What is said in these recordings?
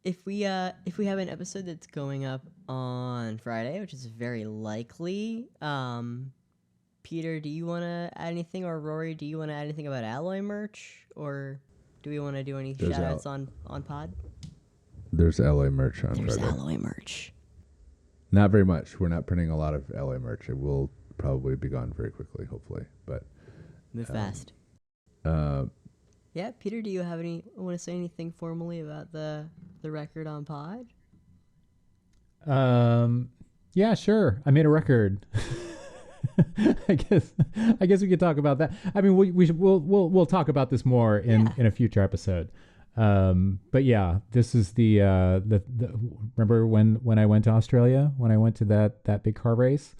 if we have an episode that's going up on Friday, which is very likely, Peter, do you want to add anything, or Rory, do you want to add anything about Alloy merch, or do we want to do any shout outs on pod? There's LA merch on There's Friday. Alloy merch. Not very much. We're not printing a lot of LA merch. It will probably be gone very quickly, hopefully. But move fast. Yeah, Peter, do you want to say anything formally about the record on pod? Yeah, sure. I made a record. I guess we could talk about that. I mean, we'll talk about this more in a future episode. But yeah, this is the remember when I went to Australia, when I went to that big car race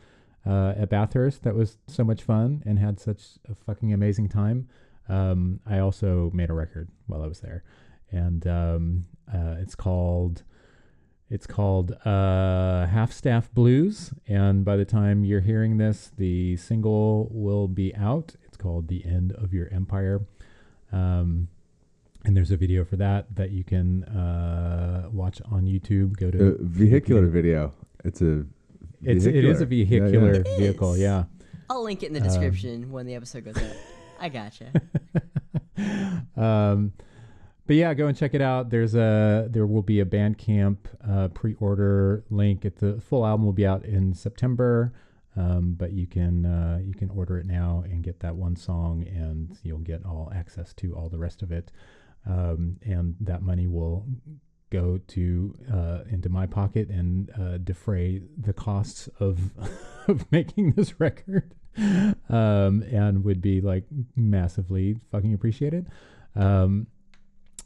at Bathurst, that was so much fun and had such a fucking amazing time. I also made a record while I was there, and it's called Half Staff Blues, and by the time you're hearing this, the single will be out. It's called The End of Your Empire, and there's a video for that you can watch on YouTube. Go to vehicular video. It is a vehicular vehicle. Yeah, I'll link it in the description when the episode goes out. I gotcha. But yeah, go and check it out. There will be a Bandcamp pre-order link. The full album will be out in September, but you can order it now and get that one song, and you'll get all access to all the rest of it. And that money will go into my pocket and defray the costs of making this record, and would be like massively fucking appreciated.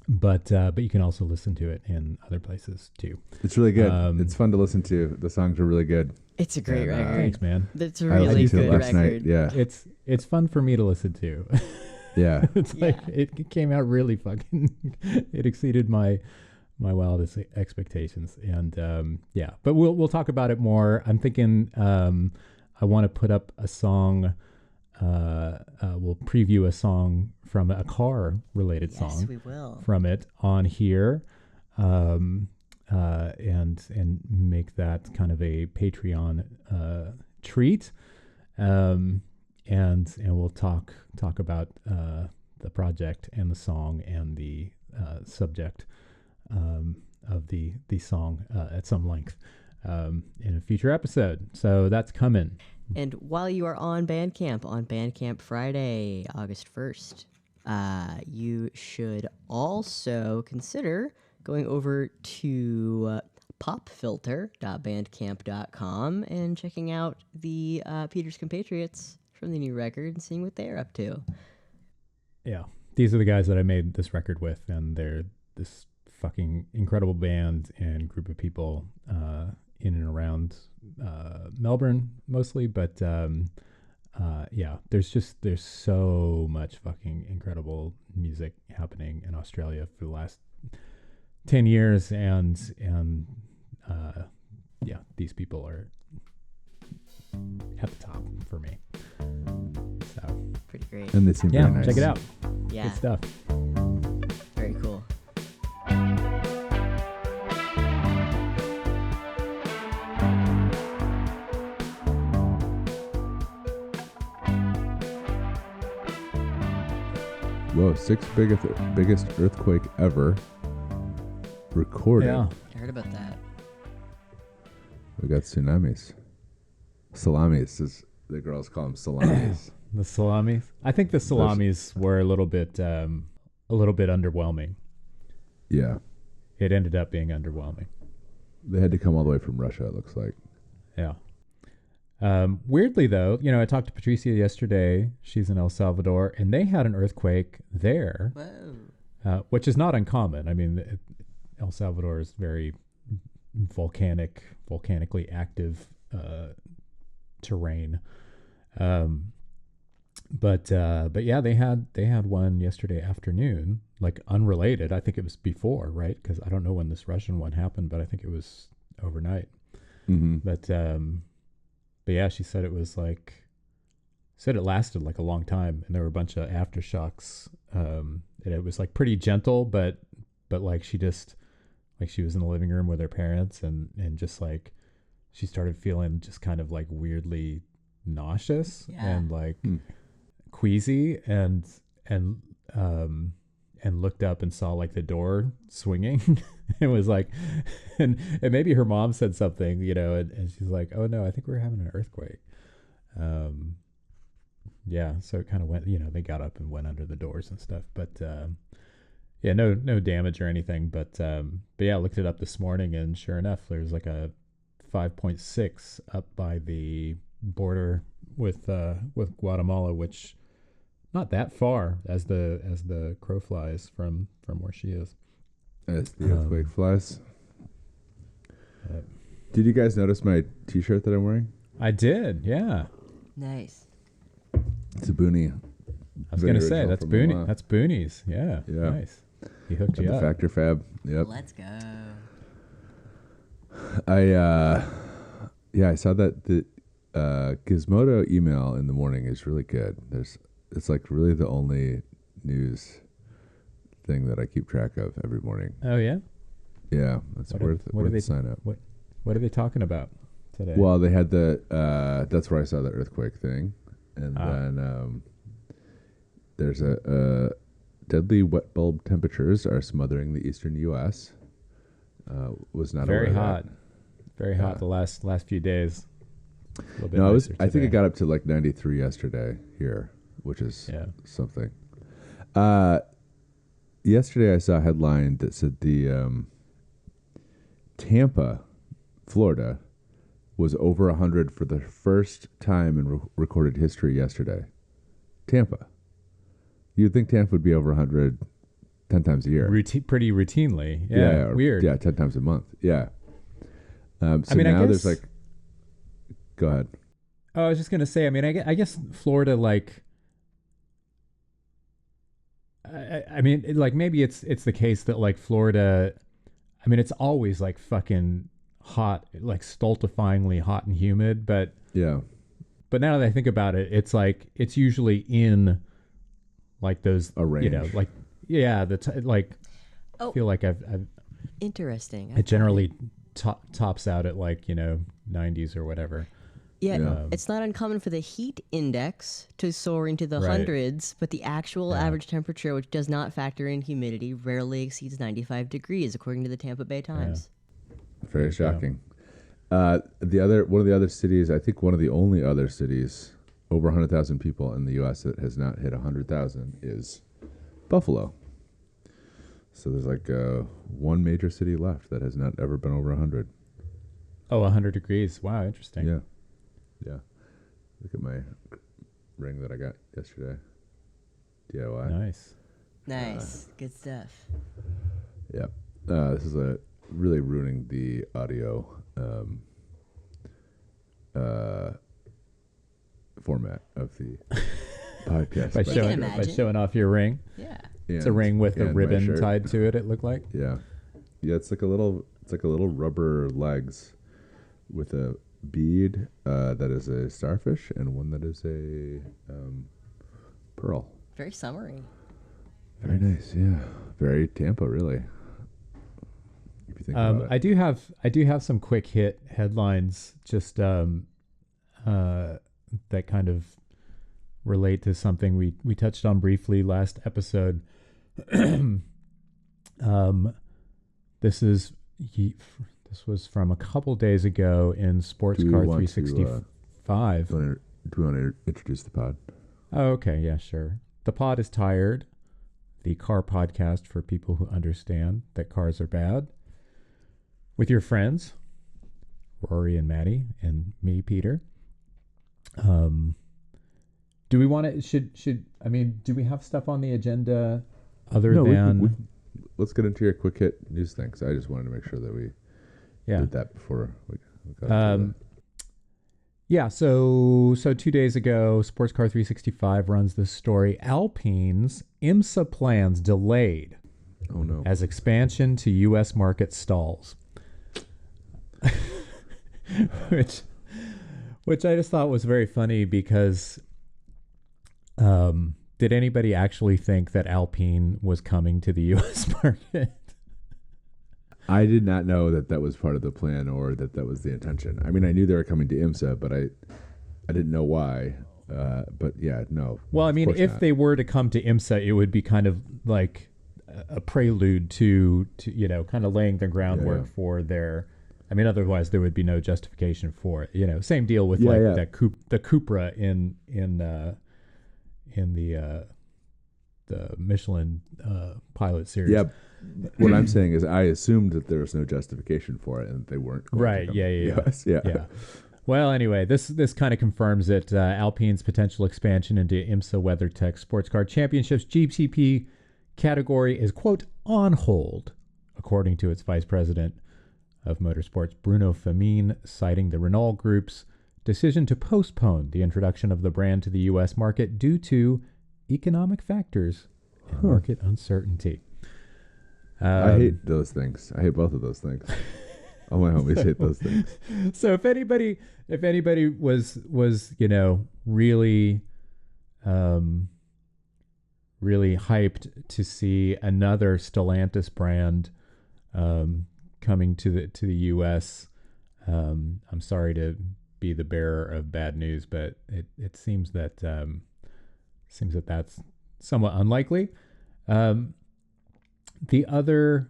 But you can also listen to it in other places too. It's really good. It's fun to listen to. The songs are really good. It's a great record. Thanks, man. It's a really good last record. Night. Yeah, it's fun for me to listen to. Yeah, it's like it came out really fucking. It exceeded my wildest expectations, and But we'll talk about it more. I'm thinking I want to put up a song. We'll preview a song from a car-related song. Yes, we will. From it on here, and make that kind of a Patreon treat, and we'll talk about the project and the song and the subject of the song at some length in a future episode. So that's coming. And while you are on Bandcamp Friday, August 1st, you should also consider going over to popfilter.bandcamp.com and checking out the Peter's Compatriots from the new record and seeing what they're up to. Yeah, these are the guys that I made this record with, and they're this fucking incredible band and group of people in and around Melbourne mostly, but there's so much fucking incredible music happening in Australia for the last 10 years, and these people are at the top for me. So pretty great. And they seem very nice. Check it out. Yeah, good stuff. Very cool. Whoa, sixth biggest earthquake ever recorded. Yeah. I heard about that. We got tsunamis. Salamis, as the girls call them, salamis. The salamis. I think the salamis were a little bit underwhelming. Yeah. It ended up being underwhelming. They had to come all the way from Russia, it looks like. Yeah. Weirdly, though, I talked to Patricia yesterday. She's in El Salvador, and they had an earthquake there, which is not uncommon. I mean, El Salvador is very volcanically active terrain. But yeah, they had one yesterday afternoon, like unrelated. I think it was before, right? Because I don't know when this Russian one happened, but I think it was overnight. Mm-hmm. But yeah, she said it lasted like a long time, and there were a bunch of aftershocks. And it was like pretty gentle, but like she just Like she was in the living room with her parents, and just like she started feeling just kind of like weirdly nauseous and like queasy, and looked up and saw like the door swinging. It was like, and maybe her mom said something, and she's like, "Oh no, I think we're having an earthquake." Yeah, so it kind of went, they got up and went under the doors and stuff, but yeah, no damage or anything, but yeah, I looked it up this morning, and sure enough, there's like a 5.6 up by the border with Guatemala, which not that far as the crow flies from where she is. As the earthquake flies. Did you guys notice my T-shirt that I'm wearing? I did, yeah. Nice. It's a boonie. I was gonna say that's Booney. That's Boonies. Yeah. Nice. He hooked you the up. Factor Fab. Yep. Let's go. I saw that the Gizmodo email in the morning is really good. It's like really the only news thing that I keep track of every morning. Oh yeah. Yeah, that's worth the sign up. What are they talking about today? Well, they had that's where I saw the earthquake thing, and then there's a deadly wet bulb temperatures are smothering the eastern U.S. Was not very aware hot, of that. very hot the last few days. No, I think it got up to like 93 yesterday here, which is something. Yesterday I saw a headline that said the Tampa, Florida, was over 100 for the first time in recorded history yesterday. Tampa. You'd think Tampa would be over 100 10 times a year. Pretty routinely. Yeah, weird. Yeah, 10 times a month. Yeah. So I mean, now I guess, there's like... Go ahead. Oh, I was just going to say, I mean, I guess Florida, like... I mean, like maybe it's the case that like Florida... I mean, it's always like fucking hot, like stultifyingly hot and humid, but... Yeah. But now that I think about it, it's like, it's usually in like those... A range. Like... Yeah, I feel like I've interesting. It generally tops out at like 90s or whatever. Yeah, it's not uncommon for the heat index to soar into the hundreds, but the actual average temperature, which does not factor in humidity, rarely exceeds 95 degrees, according to the Tampa Bay Times. Yeah. Very shocking. One of the other cities, I think one of the only other cities over 100,000 people in the U.S. that has not hit 100,000 is Buffalo. So there's like one major city left that has not ever been over 100. Oh, 100 degrees. Wow, interesting. Yeah. Yeah. Look at my ring that I got yesterday. DIY. Nice. Good stuff. Yeah. This is really ruining the audio format of the podcast. by showing off your ring. Yeah. It's a ring with a ribbon tied to it. It looked like. Yeah. Yeah. It's like a little rubber legs with a bead that is a starfish and one that is a pearl. Very summery. Very nice. Yeah. Very Tampa, really. If you think about it. I do have some quick hit headlines just that kind of relate to something we touched on briefly last episode. This was from a couple days ago in Sports Car 365. Do we want to introduce the pod? Oh, okay. Yeah, sure. The pod is tired. The car podcast for people who understand that cars are bad. With your friends, Rory and Maddie, and me, Peter. Do we want to? Do we have stuff on the agenda other than? Let's get into your quick hit news things. I just wanted to make sure that we did that before we got into that. Yeah, so 2 days ago, Sports Car 365 runs this story. Alpine's IMSA plans delayed. Oh no! As expansion to U.S. market stalls. which I just thought was very funny because did anybody actually think that Alpine was coming to the U.S. market? I did not know that that was part of the plan or that that was the intention. I mean, I knew they were coming to IMSA, but I didn't know why. But yeah, no. Well, I mean, if they were to come to IMSA, it would be kind of like a prelude to kind of laying the groundwork for their. I mean, otherwise there would be no justification for it. Same deal with the Cupra in the Michelin pilot series. Yeah. What I'm saying is, I assumed that there was no justification for it, and they weren't going right. to come Yeah. Well, anyway, this kind of confirms that Alpine's potential expansion into IMSA WeatherTech Sports Car Championships GTP category is, quote, on hold, according to its vice president of motorsports, Bruno Famine, citing the Renault Group's decision to postpone the introduction of the brand to the U.S. market due to economic factors and market uncertainty. I hate those things. I hate both of those things. All my homies hate those things. So if anybody was really really hyped to see another Stellantis brand coming to the U.S., I'm sorry to be the bearer of bad news, but it seems that that's somewhat unlikely. The other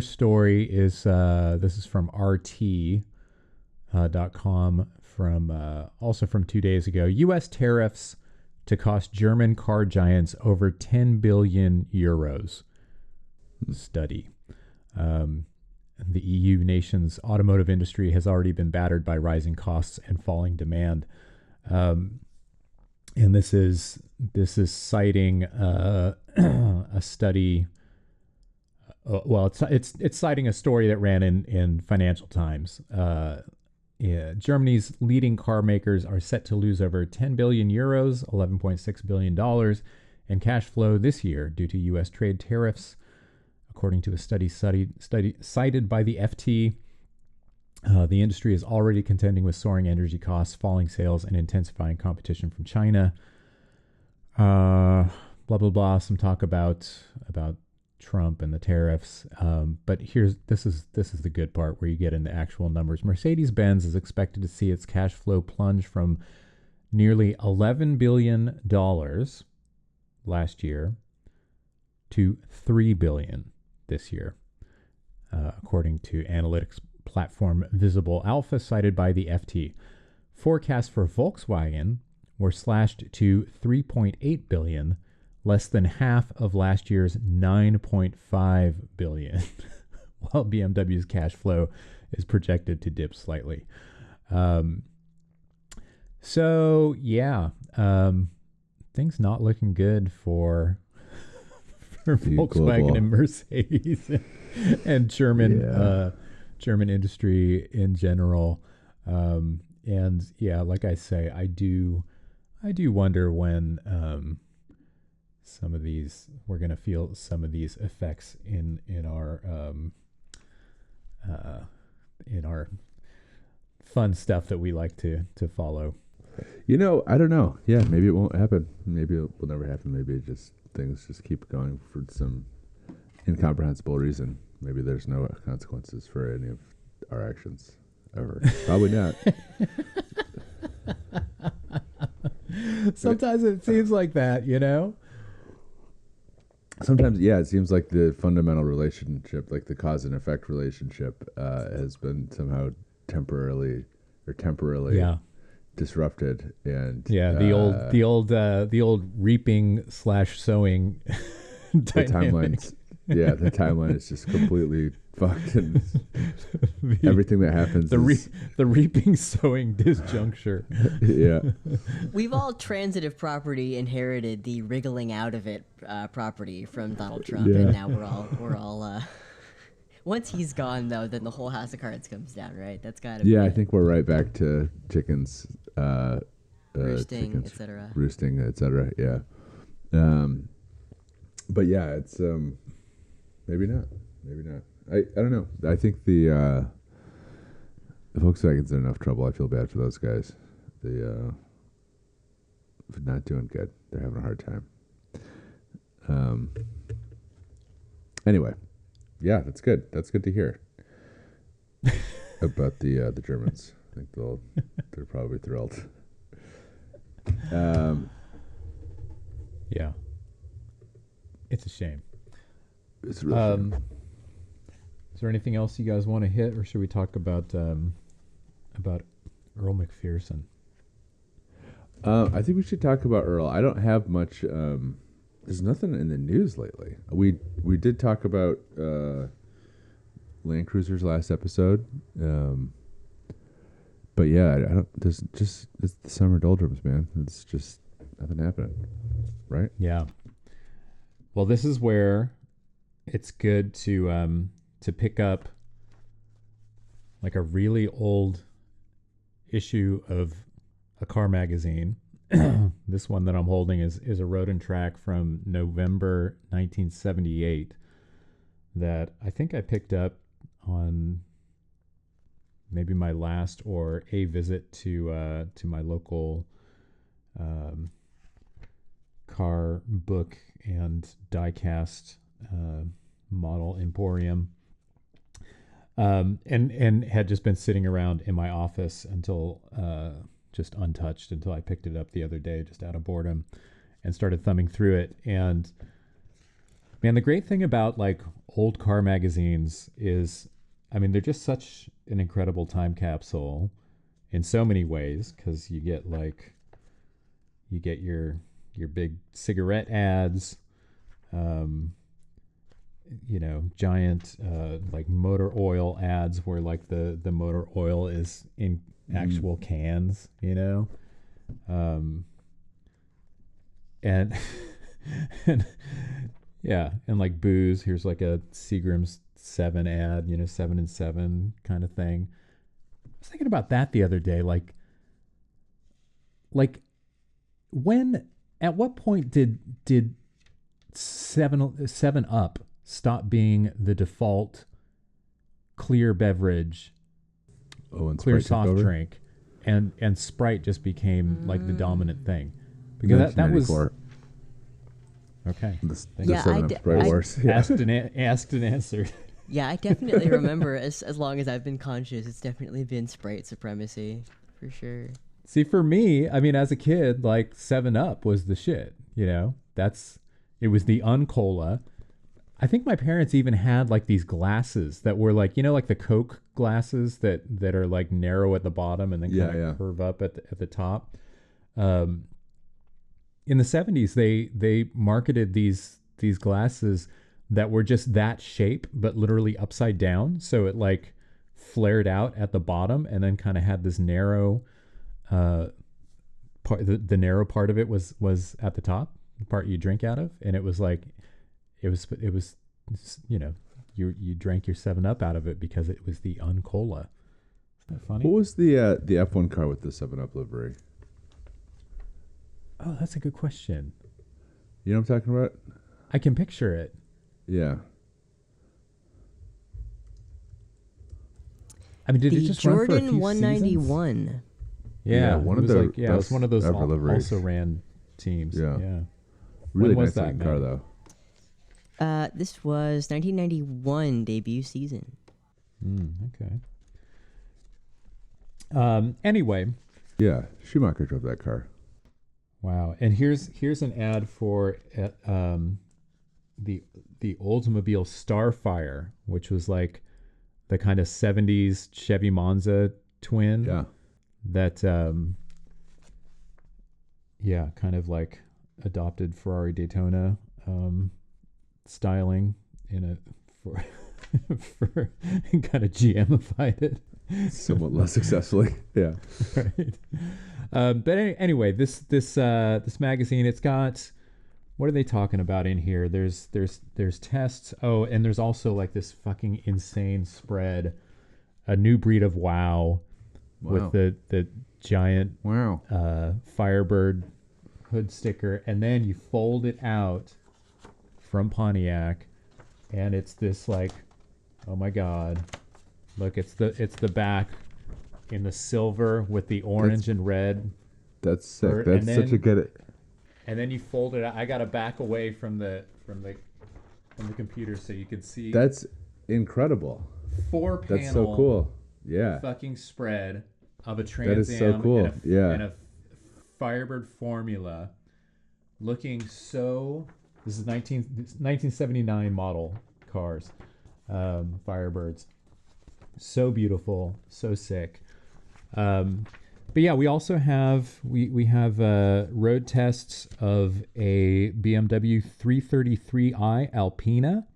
story is this is from RT.com also from 2 days ago. U.S. tariffs to cost German car giants over 10 billion euros. Study. The EU nation's automotive industry has already been battered by rising costs and falling demand. And this is citing a study. It's citing a story that ran in Financial Times. Germany's leading car makers are set to lose over 10 billion euros, $11.6 billion in cash flow this year due to U.S. trade tariffs, according to a study cited by the FT. The industry is already contending with soaring energy costs, falling sales, and intensifying competition from China. Blah blah blah. Some talk about Trump and the tariffs. But this is the good part where you get into actual numbers. Mercedes-Benz is expected to see its cash flow plunge from nearly $11 billion last year to $3 billion this year, according to analytics platform Visible Alpha, cited by the FT. Forecasts for Volkswagen were slashed to $3.8 billion, less than half of last year's $9.5 billion, while BMW's cash flow is projected to dip slightly. Things not looking good for Volkswagen global. and Mercedes and German industry in general. Like I say, I do wonder when some of these we're going to feel some of these effects in our fun stuff that we like to follow. I don't know. Yeah, maybe it won't happen. Maybe it will never happen. Maybe things just keep going for some incomprehensible reason. Maybe there's no consequences for any of our actions ever. Probably not. Sometimes it seems like that, Sometimes, it seems like the fundamental relationship, like the cause and effect relationship, has been somehow temporarily disrupted, and the old reaping / sowing the timelines. Yeah, the timeline is just completely fucked, and everything that happens the reaping sowing disjuncture. Yeah, we've all transitive property inherited the wriggling out of it property from Donald Trump, and now we're all once he's gone, though, then the whole house of cards comes down, right? That's gotta be I think we're right back to chickens, roosting, etc. Roosting, etc. Yeah. But yeah, it's maybe not. I don't know. I think the Volkswagen's in enough trouble. I feel bad for those guys. They're not doing good. They're having a hard time. Anyway, yeah, that's good. That's good to hear about the Germans. I think they're probably thrilled. Yeah. It's a shame. It's a real shame. Is there anything else you guys want to hit, or should we talk about Earle MacPherson? I think we should talk about Earle. I don't have much. There's nothing in the news lately. We did talk about Land Cruisers last episode, but yeah, I don't. There's just it's the summer doldrums, man. It's just nothing happening, right? Yeah. Well, this is where it's good to pick up like a really old issue of a car magazine. This one that I'm holding is a Road and Track from November 1978 that I think I picked up on maybe my last or a visit to my local car book and diecast model emporium, and had just been sitting around in my office until just untouched until I picked it up the other day just out of boredom and started thumbing through it. And man, the great thing about like old car magazines is, I mean, they're just such an incredible time capsule in so many ways, because you get your big cigarette ads, giant like motor oil ads where like the motor oil is in actual cans, and and yeah, and like booze, here's like a Seagram's 7 ad, 7 and 7 kind of thing. I was thinking about that the other day, like when, at what point did 7 Up stop being the default clear beverage, And clear Sprite took soft over? drink, and Sprite just became like the dominant thing? Because that was 1994. okay. The Yeah, 7 Up Sprite Wars. Yeah. Asked and answered. Yeah, I definitely remember as long as I've been conscious, it's definitely been Sprite supremacy for sure. See, for me, I mean, as a kid, like 7 Up was the shit. It was the Uncola. I think my parents even had like these glasses that were like, like the Coke glasses that are like narrow at the bottom and then kind of curve up at the top. In the 70s, they marketed these glasses that were just that shape, but literally upside down. So it like flared out at the bottom and then kind of had this narrow part. The narrow part of it was at the top, the part you drink out of, and it was like it was you drank your 7 Up out of it because it was the Uncola. Isn't that funny? What was the F1 car with the 7 Up livery? Oh, that's a good question. You know what I'm talking about? I can picture it. Yeah. I mean, did The it just run for a Jordan few 191. seasons? Yeah, one it of was the like, it was one of those best ever liveries. also ran teams. Yeah. Yeah. Really When nice was that, looking car, man? though. This was 1991 debut season. Okay. Anyway, Yeah, Schumacher drove that car. wow. And here's an ad for the Oldsmobile Starfire, which was like the kind of 70s Chevy Monza twin. Yeah. That kind of like adopted Ferrari Daytona styling for kind of GMified it. Somewhat less successfully. Yeah. Right. But anyway, this magazine, it's got, what are they talking about in here? There's tests. Oh, and there's also like this fucking insane spread, a new breed of wow. With the giant Firebird hood sticker, and then you fold it out from Pontiac, and it's this like, oh my god, look, it's the back in the silver with the orange and red. That's sick. Or- That's and such a then- good. And then you fold it out. I got to back away from the computer so you can see. That's incredible. 4-panel. That's so cool. Yeah. Fucking spread of a Trans That is so cool. and a Firebird Formula, looking so. This is 1979 model cars, Firebirds. So beautiful, so sick. But yeah, we also have we have road tests of a BMW 333i Alpina.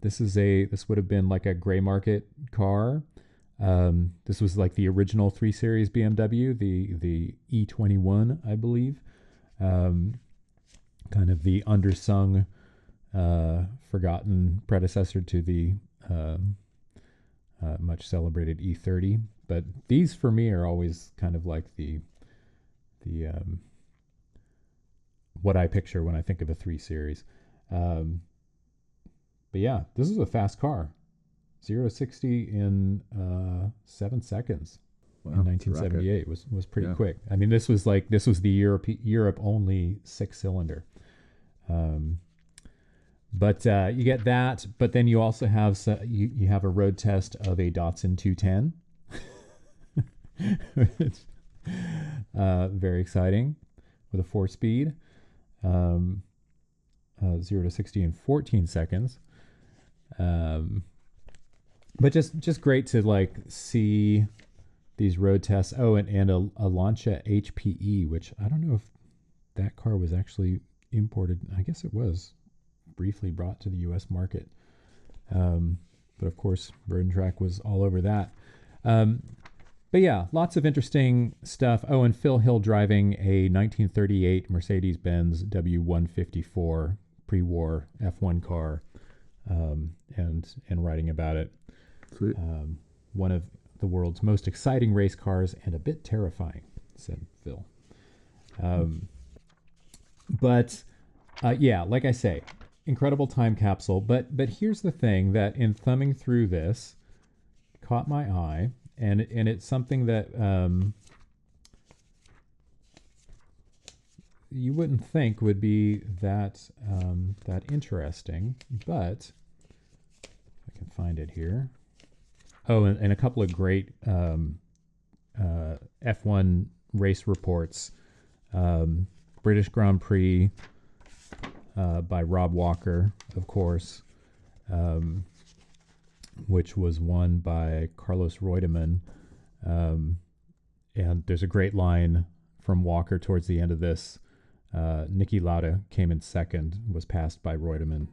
This would have been like a gray market car. This was like the original 3 Series BMW, the E21, I believe. Kind of the undersung, forgotten predecessor to the much celebrated E30. But these for me are always kind of like the what I picture when I think of a 3 Series. But yeah, this is a fast car. 0 to 60 in 7 seconds. Wow, in 1978 was pretty Yeah. quick. I mean, this was the Europe only 6-cylinder. But you get that. But then you also have you have a road test of a Datsun 210. Which, very exciting, with a 4-speed, 0 to 60 in 14 seconds. But just great to like see these road tests. Oh, and a Lancia HPE, which I don't know if that car was actually imported. I guess it was briefly brought to the U.S. market. But of course, Bird and Track was all over that. But yeah, lots of interesting stuff. Oh, and Phil Hill driving a 1938 Mercedes-Benz W154 pre-war F1 car, and writing about it. Sweet. One of the world's most exciting race cars and a bit terrifying, said Phil. But yeah, like I say, incredible time capsule. But here's the thing that in thumbing through this caught my eye, and it's something that you wouldn't think would be that interesting, but I can find it here. Oh, and a couple of great F1 race reports. British Grand Prix by Rob Walker, of course, which was won by Carlos Reutemann. And there's a great line from Walker towards the end of this. Niki Lauda came in second, was passed by Reutemann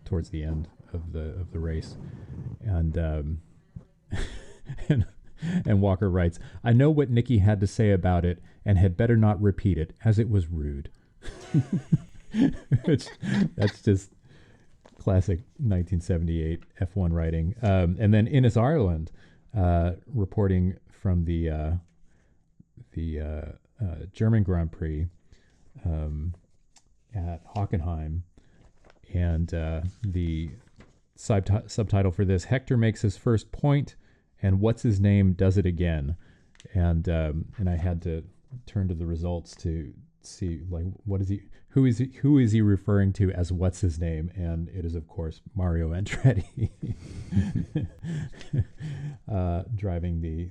towards the end of the race, and and Walker writes, "I know what Niki had to say about it, and had better not repeat it, as it was rude." Which, that's just classic 1978 F1 writing. And then Innes Ireland, reporting from the German Grand Prix at Hockenheim, and the subtitle for this: Hector makes his first point, and what's his name does it again. And I had to turn to the results to see, like, who is he referring to as what's his name? And it is, of course, Mario Andretti, driving the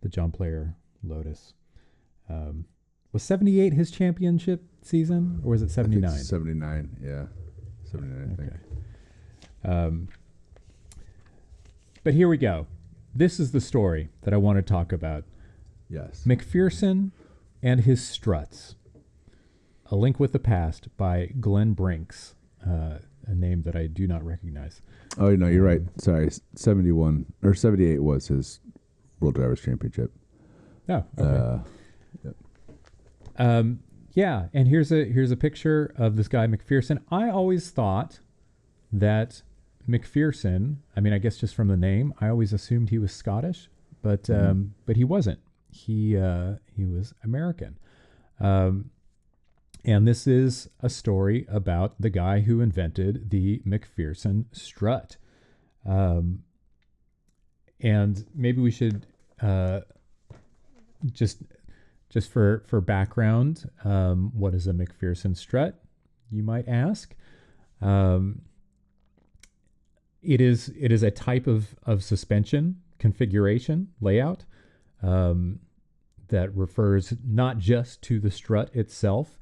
John Player Lotus. Was 78 his championship season, or was it 79? 79, yeah. 79, I think. Okay. But here we go. This is the story that I want to talk about. Yes. MacPherson and his Struts. A Link with the Past by Glenn Brinks, a name that I do not recognize. Oh, no, you're right. Sorry. 71 or 78 was his World Drivers' Championship. Oh, okay. Yep. Yeah, and here's a picture of this guy MacPherson. I always thought that MacPherson, I mean, I guess just from the name, I always assumed he was Scottish, but he wasn't. He was American. And this is a story about the guy who invented the MacPherson Strut. And maybe we should just for background, what is a MacPherson Strut, you might ask? it is a type of suspension configuration layout that refers not just to the strut itself,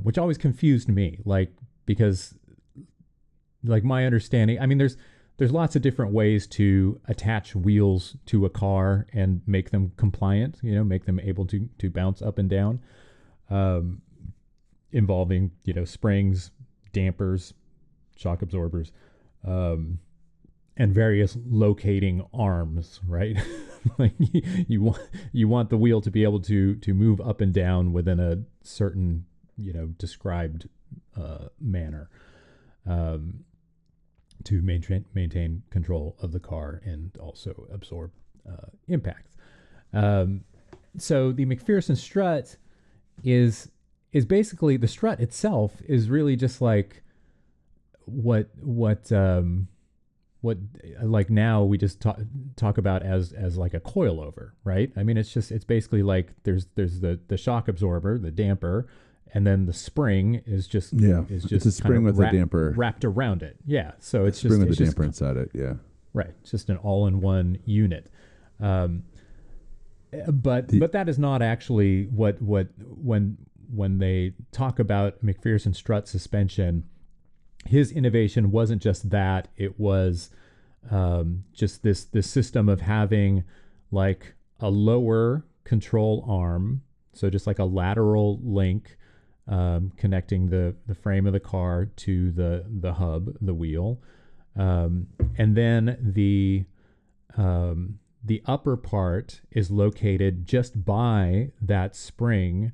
which always confused me, like, because like my understanding, I mean, there's lots of different ways to attach wheels to a car and make them compliant, you know, make them able to bounce up and down, involving, you know, springs, dampers, shock absorbers, and various locating arms, right? Like you want the wheel to be able to move up and down within a certain, you know, described manner, to maintain control of the car and also absorb impacts. So the MacPherson strut is basically, the strut itself is really just like what like now we just talk about as like a coilover, right? I mean, it's basically like there's the shock absorber, the damper, and then the spring is just it's a spring with a damper wrapped around it. Yeah, so it's spring just with a damper inside it. Yeah, right. It's just an all-in-one unit. But that is not actually what when they talk about MacPherson strut suspension. His innovation wasn't just that; it was just this system of having like a lower control arm, so just like a lateral link connecting the frame of the car to the hub, the wheel, and then the upper part is located just by that spring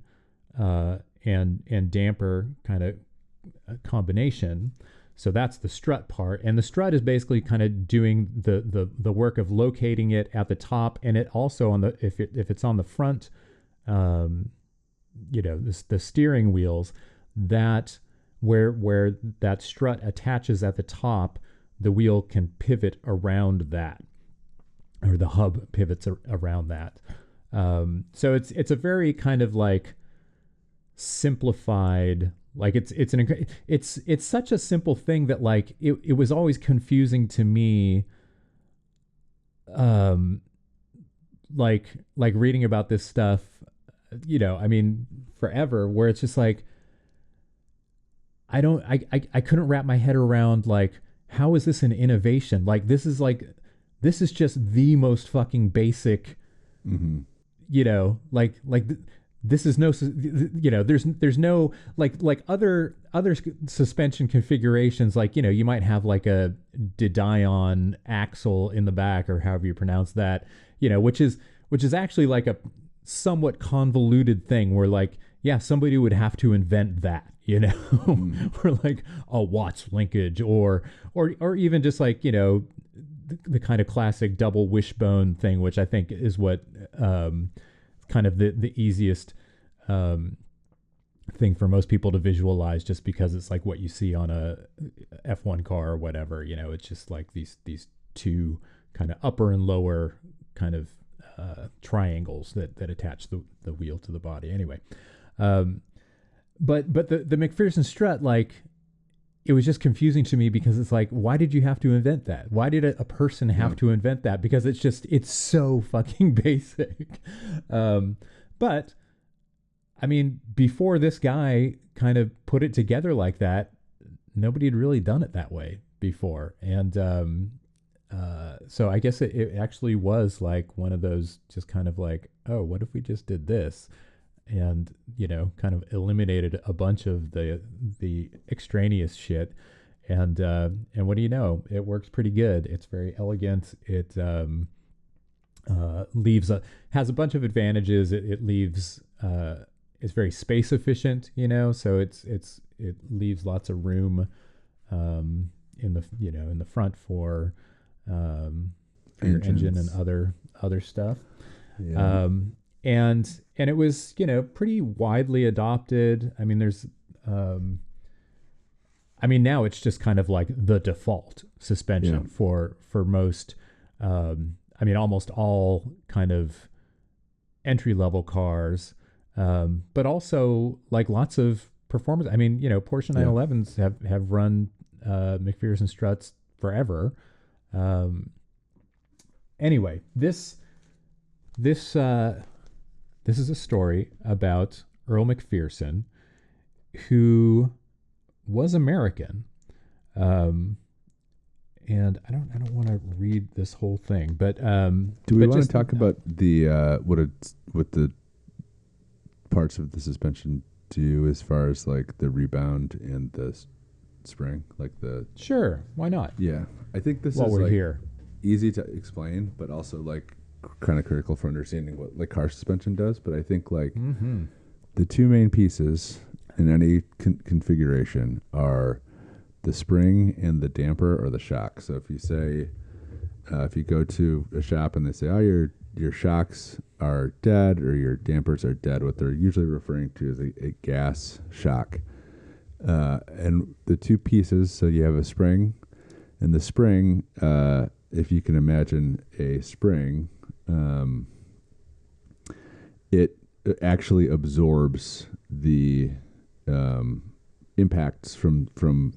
and damper kind of combination. So that's the strut part, and the strut is basically kind of doing the work of locating it at the top, and it also on the if it's on the front, you know, the steering wheels, that where that strut attaches at the top, the wheel can pivot around that, or the hub pivots around that. So it's a very kind of like simplified, like it's such a simple thing that like it was always confusing to me, like reading about this stuff, you know, I mean, forever, where it's just like I couldn't wrap my head around, like, how is this an innovation? Like, this is just the most fucking basic, you know, this is no, you know, there's no like other suspension configurations, like, you know, you might have like a Didion axle in the back, or however you pronounce that, you know, which is actually like a somewhat convoluted thing where, like, yeah, somebody would have to invent that, you know, or like a Watts linkage, or even just like, you know, the kind of classic double wishbone thing, which I think is what kind of the easiest thing for most people to visualize, just because it's like what you see on a F1 car or whatever, you know. It's just like these two kind of upper and lower kind of triangles that attach the wheel to the body. Anyway, but the MacPherson strut, like, it was just confusing to me, because it's like, why did you have to invent that? Why did a person have to invent that? Because it's so fucking basic. But I mean, before this guy kind of put it together like that, nobody had really done it that way before. And so I guess it actually was like one of those, just kind of like, oh, what if we just did this? And, you know, kind of eliminated a bunch of the extraneous shit. And what do you know? It works pretty good. It's very elegant. It has a bunch of advantages. It leaves it's very space efficient, you know, so it leaves lots of room in the front for your engine and other stuff. Yeah. And it was, you know, pretty widely adopted. I mean, there's now it's just kind of like the default suspension for most, almost all kind of entry level cars, but also like lots of performance. I mean, you know, Porsche 911s have run MacPherson struts forever. Anyway, this is a story about Earle MacPherson, who was American. And I don't want to read this whole thing, but do we want to talk about the what the parts of the suspension do as far as like the rebound and the spring, like the Sure, why not? Yeah, I think this While is we're like here. easy to explain, but also like kind of critical for understanding what like car suspension does. But I think like the two main pieces in any configuration are the spring and the damper or the shock. So if you say, if you go to a shop and they say, oh, your shocks are dead or your dampers are dead, what they're usually referring to is a gas shock. And the two pieces, so you have a spring, and the spring, if you can imagine a spring, it actually absorbs the impacts from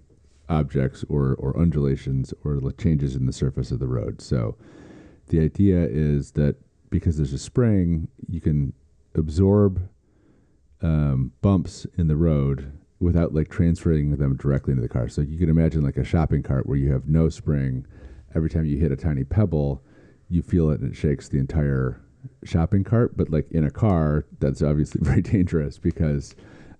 objects or undulations or changes in the surface of the road. So the idea is that because there's a spring, you can absorb bumps in the road without like transferring them directly into the car. So you can imagine like a shopping cart where you have no spring. Every time you hit a tiny pebble, you feel it and it shakes the entire shopping cart. But like in a car, that's obviously very dangerous because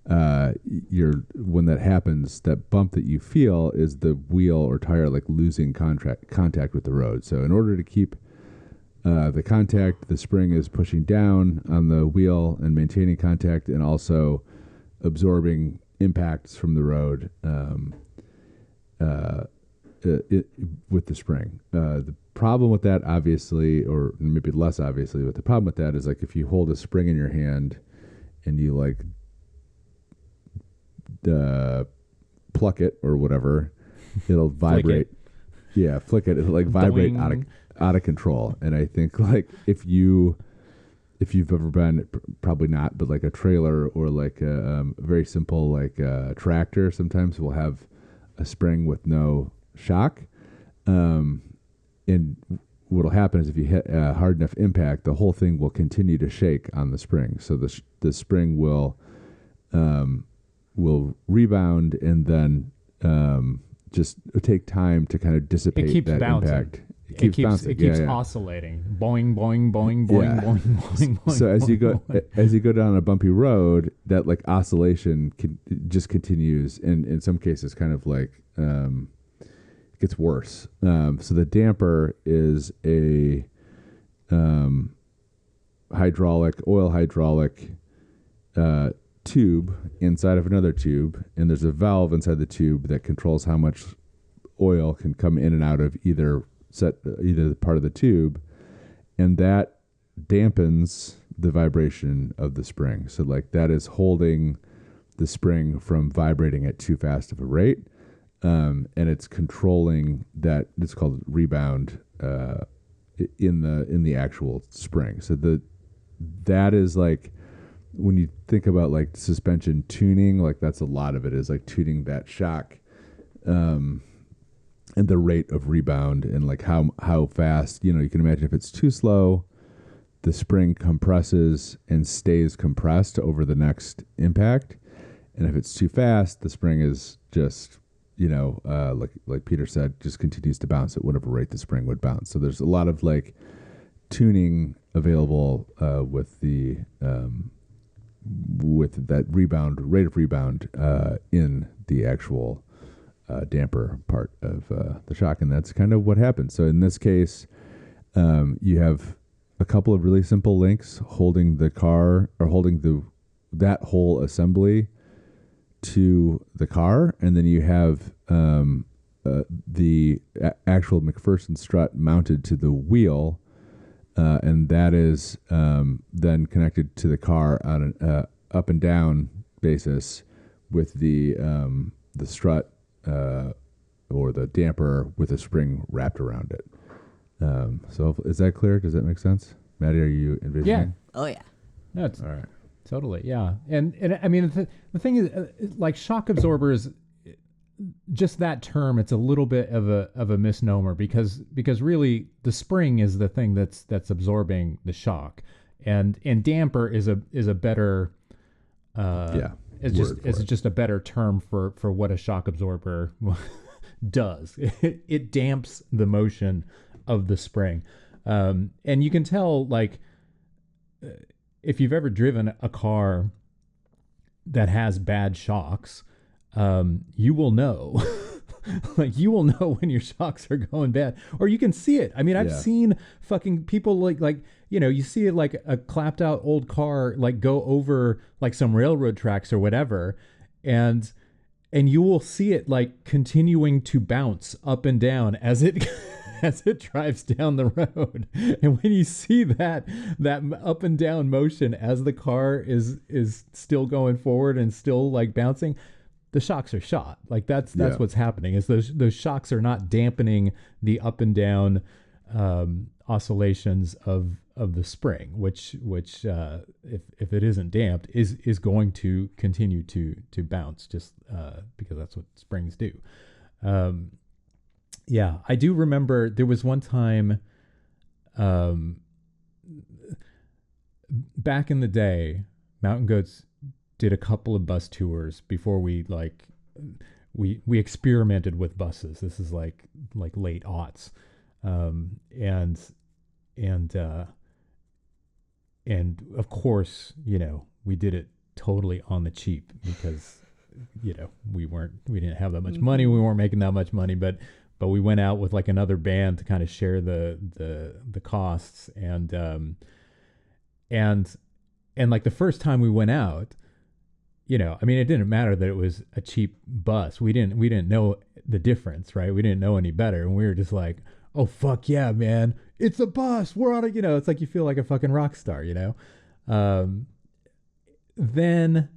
when that happens, that bump that you feel is the wheel or tire like losing contact with the road. So in order to keep the contact, the spring is pushing down on the wheel and maintaining contact and also absorbing impacts from the road with the spring. The problem with that, obviously, or maybe less obviously, but the problem with that is like if you hold a spring in your hand and you like pluck it or whatever, it'll vibrate. Flick it. It'll like vibrate out of control. And I think like if you've ever been, probably not, but like a trailer or like a very simple like tractor, sometimes will have a spring with no shock. And what'll happen is if you hit a hard enough impact, the whole thing will continue to shake on the spring. So the spring will rebound and then just take time to kind of dissipate that bouncing. impact. It keeps bouncing. It keeps oscillating. Boing, boing, boing, boing, boing, boing, boing. So as you go down a bumpy road, that like oscillation just continues, and in some cases, kind of like gets worse. So the damper is a oil hydraulic tube inside of another tube, and there's a valve inside the tube that controls how much oil can come in and out of either part of the tube, and that dampens the vibration of the spring. So like that is holding the spring from vibrating at too fast of a rate, and it's controlling that. It's called rebound in the actual spring. So that is like, when you think about like suspension tuning, like that's a lot of it is like tuning that shock, and the rate of rebound and like how fast, you can imagine if it's too slow, the spring compresses and stays compressed over the next impact. And if it's too fast, the spring is just, like Peter said, just continues to bounce at whatever rate the spring would bounce. So there's a lot of like tuning available with that rate of rebound in the actual damper part of the shock, and that's kind of what happens. So in this case, you have a couple of really simple links holding the car or holding that whole assembly to the car, and then you have the actual MacPherson strut mounted to the wheel. And that is then connected to the car on an up and down basis with the strut or the damper with a spring wrapped around it. So is that clear? Does that make sense? Maddie, are you envisioning? Yeah. Oh yeah. No, it's All right. Totally, yeah. And I mean, the thing is, like shock absorbers, just that term, it's a little bit of a misnomer because really the spring is the thing that's absorbing the shock, and damper is a better is just a better term for what a shock absorber does. It damps the motion of the spring, and you can tell, like, if you've ever driven a car that has bad shocks, you will know. Like, you will know when your shocks are going bad, or you can see it. I mean, I've seen fucking people like, you know, you see it like a clapped out old car, like go over like some railroad tracks or whatever. And you will see it like continuing to bounce up and down as it, as it drives down the road. And when you see that up and down motion as the car is still going forward and still like bouncing, the shocks are shot. Like that's what's happening, is those shocks are not dampening the up and down oscillations of the spring, which if it isn't damped is going to continue to bounce, just because that's what springs do. Yeah, I do remember there was one time back in the day, Mountain Goats did a couple of bus tours before we experimented with buses. This is like late aughts. And of course, you know, we did it totally on the cheap because, you know, we didn't have that much money. We weren't making that much money, but we went out with like another band to kind of share the costs. And like the first time we went out, you know, I mean, it didn't matter that it was a cheap bus. We didn't know the difference, right? We didn't know any better. And we were just like, oh, fuck yeah, man. It's a bus. We're on it. You know, it's like you feel like a fucking rock star, you know? Then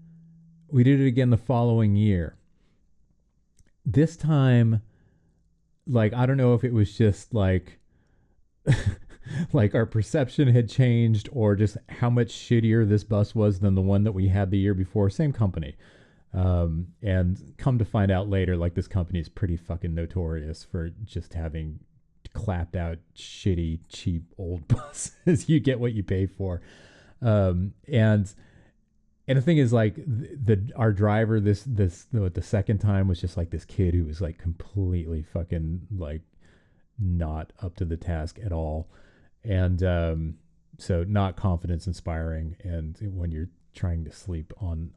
we did it again the following year. This time, like, I don't know if it was just like, like our perception had changed, or just how much shittier this bus was than the one that we had the year before. Same company. And come to find out later, like, this company is pretty fucking notorious for just having clapped out shitty, cheap old buses. You get what you pay for. And the thing is, like, our driver, the second time was just like this kid who was like completely fucking like not up to the task at all. And so not confidence inspiring. And when you're trying to sleep on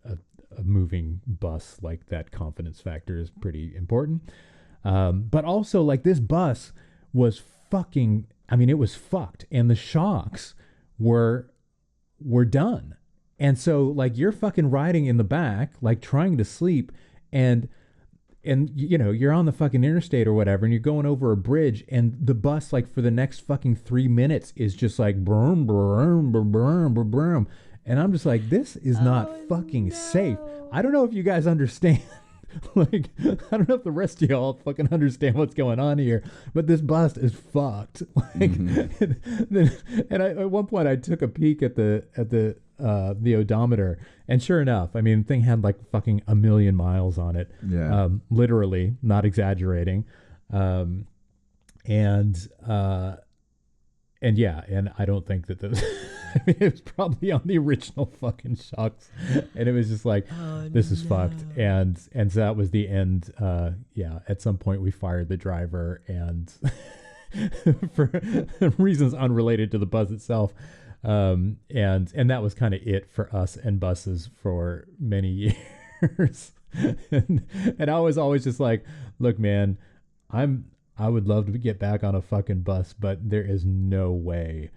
a moving bus, like, that confidence factor is pretty important. But also, like, this bus was fucking, I mean, it was fucked, and the shocks were done. And so, like, you're fucking riding in the back, like, trying to sleep, and you know, you're on the fucking interstate or whatever, and you're going over a bridge, and the bus, like, for the next fucking 3 minutes is just like brum, brum, brum, brum, brum, brum. And I'm just like, this is not fucking safe. I don't know if you guys understand. Like, I don't know if the rest of y'all fucking understand what's going on here, but this bus is fucked. Like, and at one point I took a peek at the odometer, and sure enough, I mean, the thing had like fucking 1 million miles on it. Yeah. Literally, not exaggerating. And yeah, and I don't think that those, I mean, it was probably on the original fucking shocks, and it was just like, this is fucked. And so that was the end. Yeah, at some point we fired the driver, and for reasons unrelated to the bus itself. And that was kind of it for us and buses for many years. and I was always just like, look, man, I would love to get back on a fucking bus, but there is no way,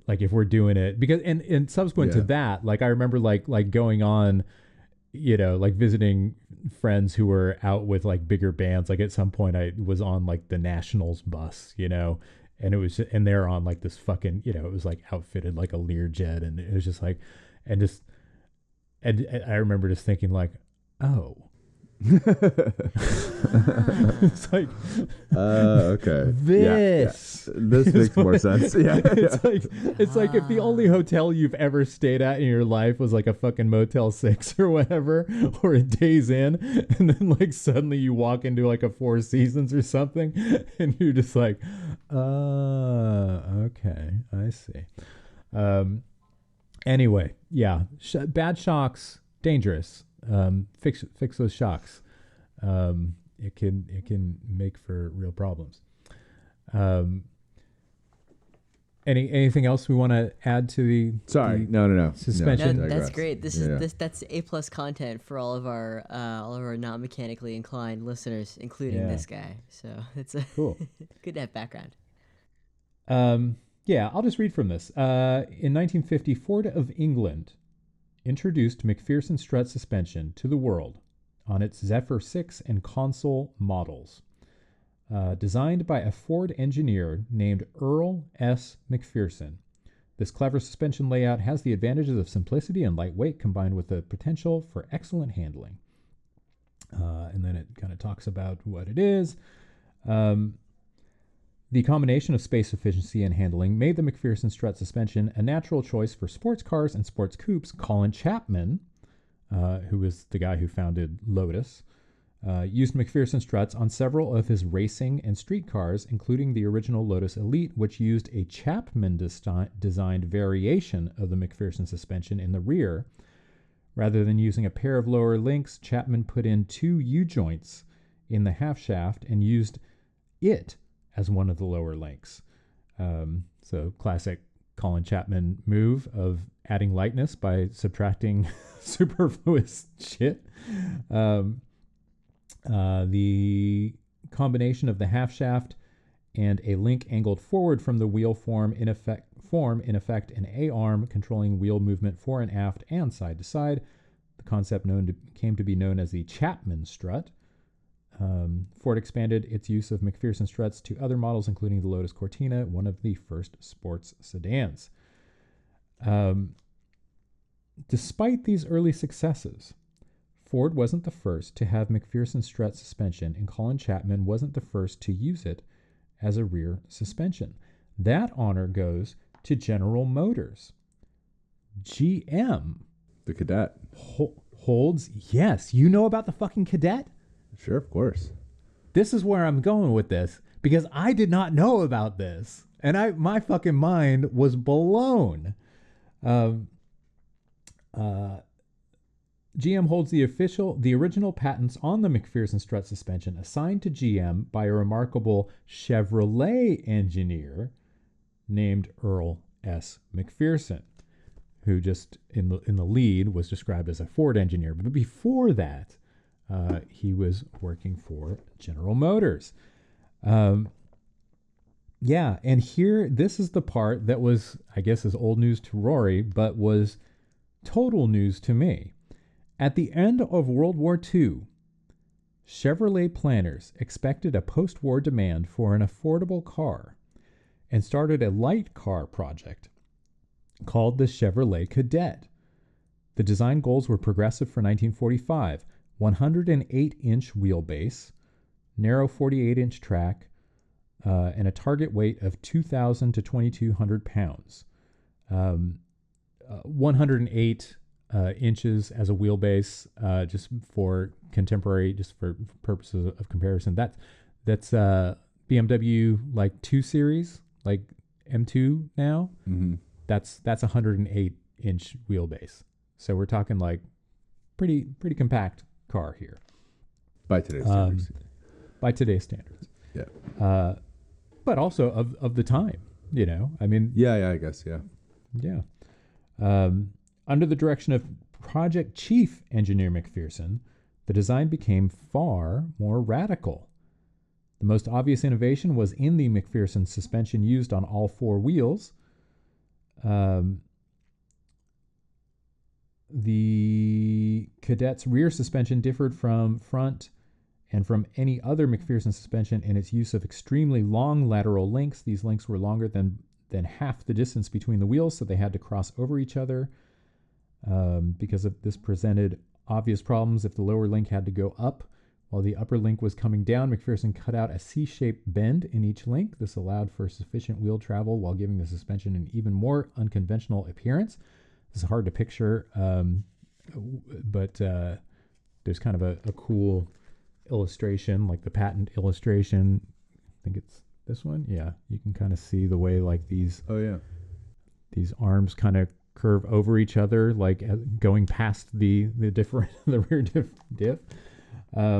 like, if we're doing it, because, and subsequent to that, like, I remember like going on, you know, like visiting friends who were out with like bigger bands. Like, at some point I was on like the Nationals bus, you know, and it was, and they're on like this fucking, you know, it was like outfitted like a Learjet, and it was just like, and I remember just thinking like, oh, It's like Okay. this. Yeah. This makes more sense. Yeah. It's like if the only hotel you've ever stayed at in your life was like a fucking Motel 6 or whatever, or a Days Inn, and then like suddenly you walk into like a Four Seasons or something, and you're just like, okay, I see. Anyway, yeah, bad shocks, dangerous. Fix those shocks. It can make for real problems. Anything else we want to add to the No. suspension? No, That's great. Yeah. That's A+ content for all of our not mechanically inclined listeners, including this guy. So it's Cool. good to have background. Yeah, I'll just read from this. In 1950, Ford of England introduced MacPherson strut suspension to the world on its Zephyr 6 and Consul models. Designed by a Ford engineer named Earle S. MacPherson. This clever suspension layout has the advantages of simplicity and lightweight combined with the potential for excellent handling. And then it kind of talks about what it is. The combination of space efficiency and handling made the MacPherson strut suspension a natural choice for sports cars and sports coupes. Colin Chapman, who was the guy who founded Lotus, used MacPherson struts on several of his racing and street cars, including the original Lotus Elite, which used a Chapman-designed variation of the MacPherson suspension in the rear. Rather than using a pair of lower links, Chapman put in two U-joints in the half shaft and used it as one of the lower links. So classic Colin Chapman move of adding lightness by subtracting superfluous shit. The combination of the half shaft and a link angled forward from the wheel form in effect an A-arm controlling wheel movement fore and aft and side to side. The concept came to be known as the Chapman strut. Ford expanded its use of MacPherson struts to other models, including the Lotus Cortina, one of the first sports sedans. Despite these early successes, Ford wasn't the first to have MacPherson strut suspension, and Colin Chapman wasn't the first to use it as a rear suspension. That honor goes to General Motors. GM. The Cadet. Holds, yes. You know about the fucking Cadet? Sure, of course. This is where I'm going with this, because I did not know about this, and my fucking mind was blown. GM holds the original patents on the MacPherson strut suspension assigned to GM by a remarkable Chevrolet engineer named Earle S. MacPherson, who just in the lead was described as a Ford engineer. But before that, he was working for General Motors. Yeah, and here, this is the part that was, I guess, is old news to Rory, but was total news to me. At the end of World War II, Chevrolet planners expected a post-war demand for an affordable car and started a light car project called the Chevrolet Cadet. The design goals were progressive for 1945, 108-inch wheelbase, narrow 48-inch track, and a target weight of 2,000 to 2,200 pounds. 108 inches as a wheelbase, just for contemporary, just for purposes of comparison. That's BMW like 2 Series, like M2 now. Mm-hmm. That's 108-inch wheelbase. So we're talking like pretty compact car here By today's standards. By today's standards. Yeah. But also of the time, you know. I mean, Yeah, I guess, yeah. yeah. Under the direction of Project Chief Engineer MacPherson, the design became far more radical. The most obvious innovation was in the MacPherson suspension used on all 4 wheels. The Cadet's rear suspension differed from front and from any other MacPherson suspension in its use of extremely long lateral links. These links were longer than half the distance between the wheels, so they had to cross over each other. Because of this presented obvious problems if the lower link had to go up while the upper link was coming down. MacPherson cut out a C-shaped bend in each link. This allowed for sufficient wheel travel while giving the suspension an even more unconventional appearance. This is hard to picture, but there's kind of a cool illustration, like the patent illustration. I think it's this one. Yeah, you can kind of see the way like these arms kind of curve over each other, like going past the different the rear diff. Yeah,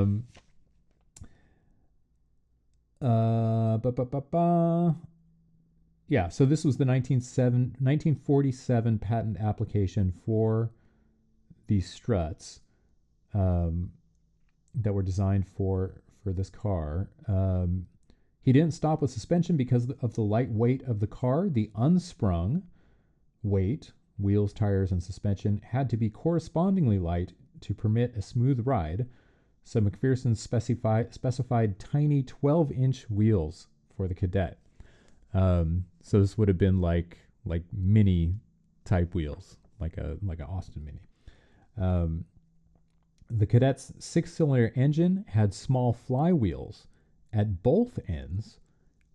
so this was the 1947 patent application for these struts that were designed for this car. He didn't stop with suspension because of the light weight of the car. The unsprung weight, wheels, tires, and suspension, had to be correspondingly light to permit a smooth ride. So MacPherson specified tiny 12-inch wheels for the Cadet. So this would have been like mini type wheels, like an Austin Mini. The Cadet's 6-cylinder engine had small flywheels at both ends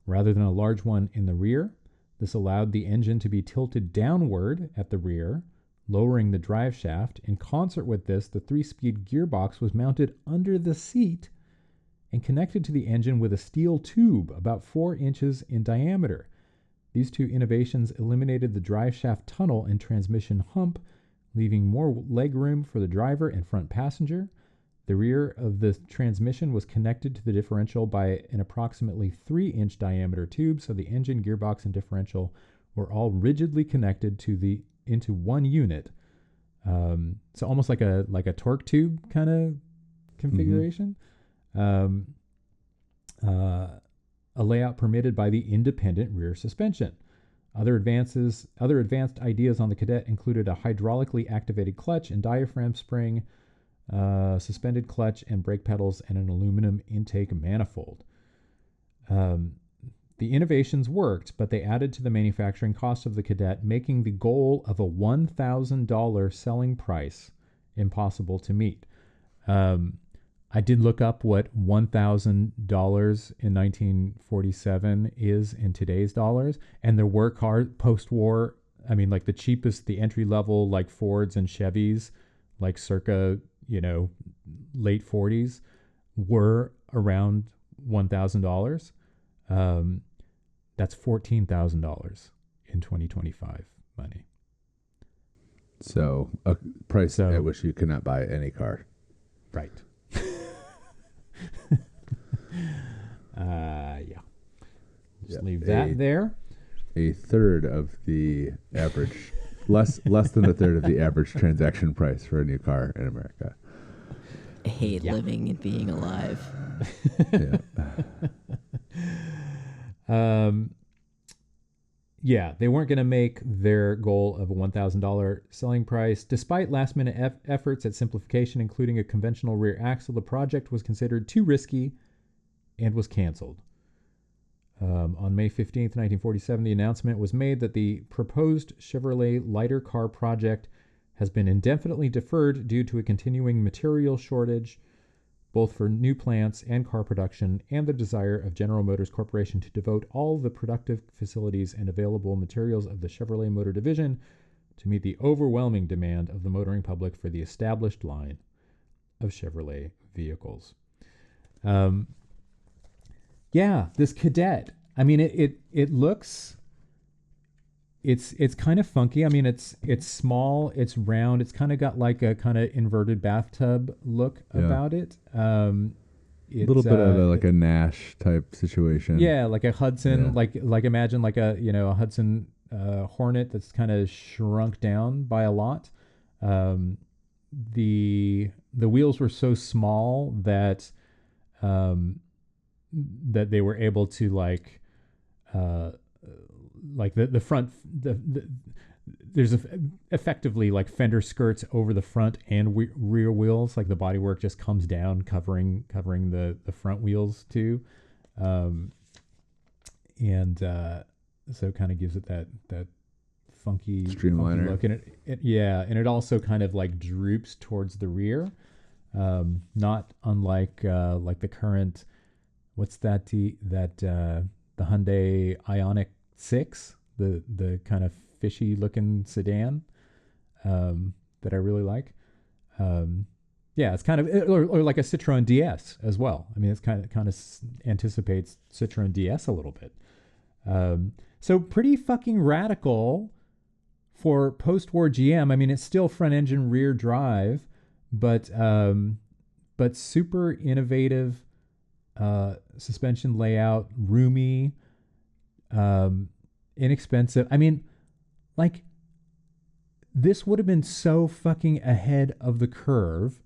rather than a large one in the rear. This allowed the engine to be tilted downward at the rear, lowering the drive shaft. In concert with this, the 3-speed gearbox was mounted under the seat and connected to the engine with a steel tube about 4 inches in diameter. These two innovations eliminated the drive shaft tunnel and transmission hump, leaving more legroom for the driver and front passenger. The rear of the transmission was connected to the differential by an approximately 3-inch diameter tube, so the engine, gearbox, and differential were all rigidly connected into one unit. So almost like a torque tube kind of configuration. A layout permitted by the independent rear suspension. Other advanced ideas on the Cadet included a hydraulically activated clutch and diaphragm spring, suspended clutch and brake pedals, and an aluminum intake manifold. The innovations worked, but they added to the manufacturing cost of the Cadet, making the goal of a $1,000 selling price impossible to meet. I did look up what $1,000 in 1947 is in today's dollars, and there were cars post-war. I mean, like the cheapest, the entry level, like Fords and Chevys, like circa, late 40s, were around $1,000. That's $14,000 in 2025 money. So a price at which you cannot buy any car. Right. Yeah. Just leave that there. A third of the average, less than a third of the average transaction price for a new car in America. I hate living and being alive. Yeah. They weren't going to make their goal of a $1,000 selling price. Despite last-minute efforts at simplification, including a conventional rear axle, the project was considered too risky and was canceled. On May 15th, 1947, the announcement was made that the proposed Chevrolet lighter car project has been indefinitely deferred due to a continuing material shortage, both for new plants and car production, and the desire of General Motors Corporation to devote all the productive facilities and available materials of the Chevrolet Motor Division to meet the overwhelming demand of the motoring public for the established line of Chevrolet vehicles. This Cadet. I mean, it looks. It's kind of funky. I mean, it's small, it's round, it's kind of got like a kind of inverted bathtub look about it. A little bit of like a Nash type situation. Yeah, like a Hudson, like imagine like a a Hudson Hornet that's kind of shrunk down by a lot. The wheels were so small that that they were able to like the front, there's effectively like fender skirts over the front and rear wheels. Like the bodywork just comes down, covering the front wheels too, and so it kind of gives it that funky Streamliner. look, and and it also kind of like droops towards the rear, not unlike like the current, what's that the Hyundai Ioniq 6, the kind of fishy looking sedan, that I really like. Yeah, it's kind of, or like a Citroen DS as well. I mean, it's kind of anticipates Citroen DS a little bit. So pretty fucking radical for post-war GM. I mean, it's still front engine rear drive, but super innovative suspension layout, roomy, inexpensive. I mean, like, this would have been so fucking ahead of the curve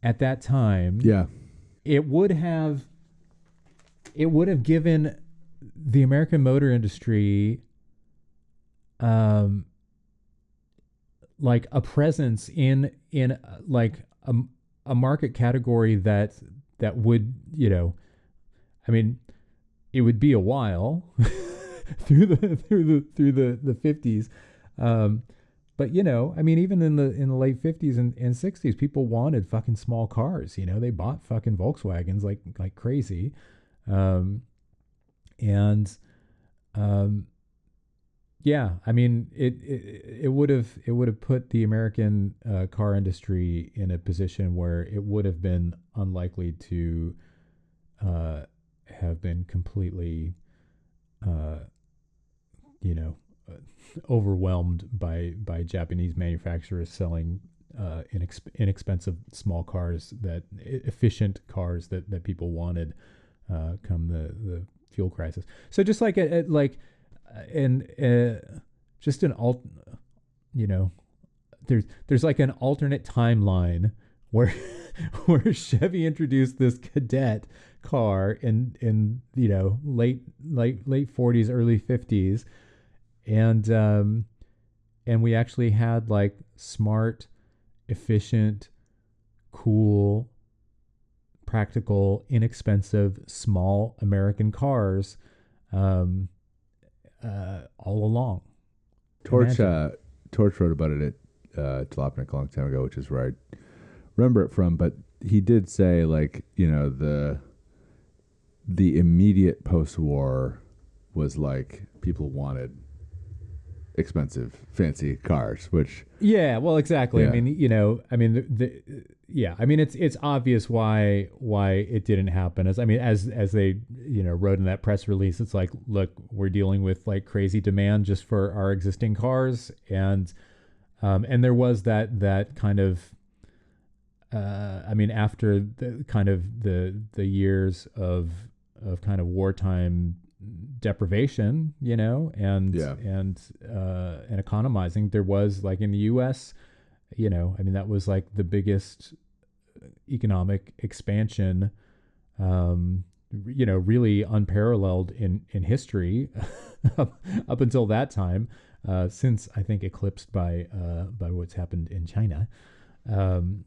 at that time. Yeah. It would have given the American motor industry like a presence in like a market category that would, you know, I mean, it would be a while through the 50s. But you know, I mean, even in the late 50s and 60s, people wanted fucking small cars. You know, they bought fucking Volkswagens like crazy. Yeah, I mean, it would have put the American car industry in a position where it would have been unlikely to have been completely, you know, overwhelmed by Japanese manufacturers selling inexpensive small cars, that efficient cars that people wanted come the fuel crisis. So just like just an you know, there's like an alternate timeline where where Chevy introduced this Cadet car in you know, late 40s, early 50s, and we actually had like smart, efficient, cool, practical, inexpensive, small American cars all along. Torch wrote about it at Jalopnik a long time ago, which is where I remember it from. But he did say, like, you know, the immediate post-war was like people wanted expensive, fancy cars, which well, exactly. Yeah. I mean, you know, I mean, I mean, it's obvious why it didn't happen. As they, you know, wrote in that press release, it's like, look, we're dealing with like crazy demand just for our existing cars, and there was that kind of, I mean, after the kind of the years of kind of wartime deprivation, you know, and economizing, there was, like, in the US, you know, I mean, that was like the biggest economic expansion, you know, really unparalleled in history up until that time, since I think eclipsed by what's happened in China in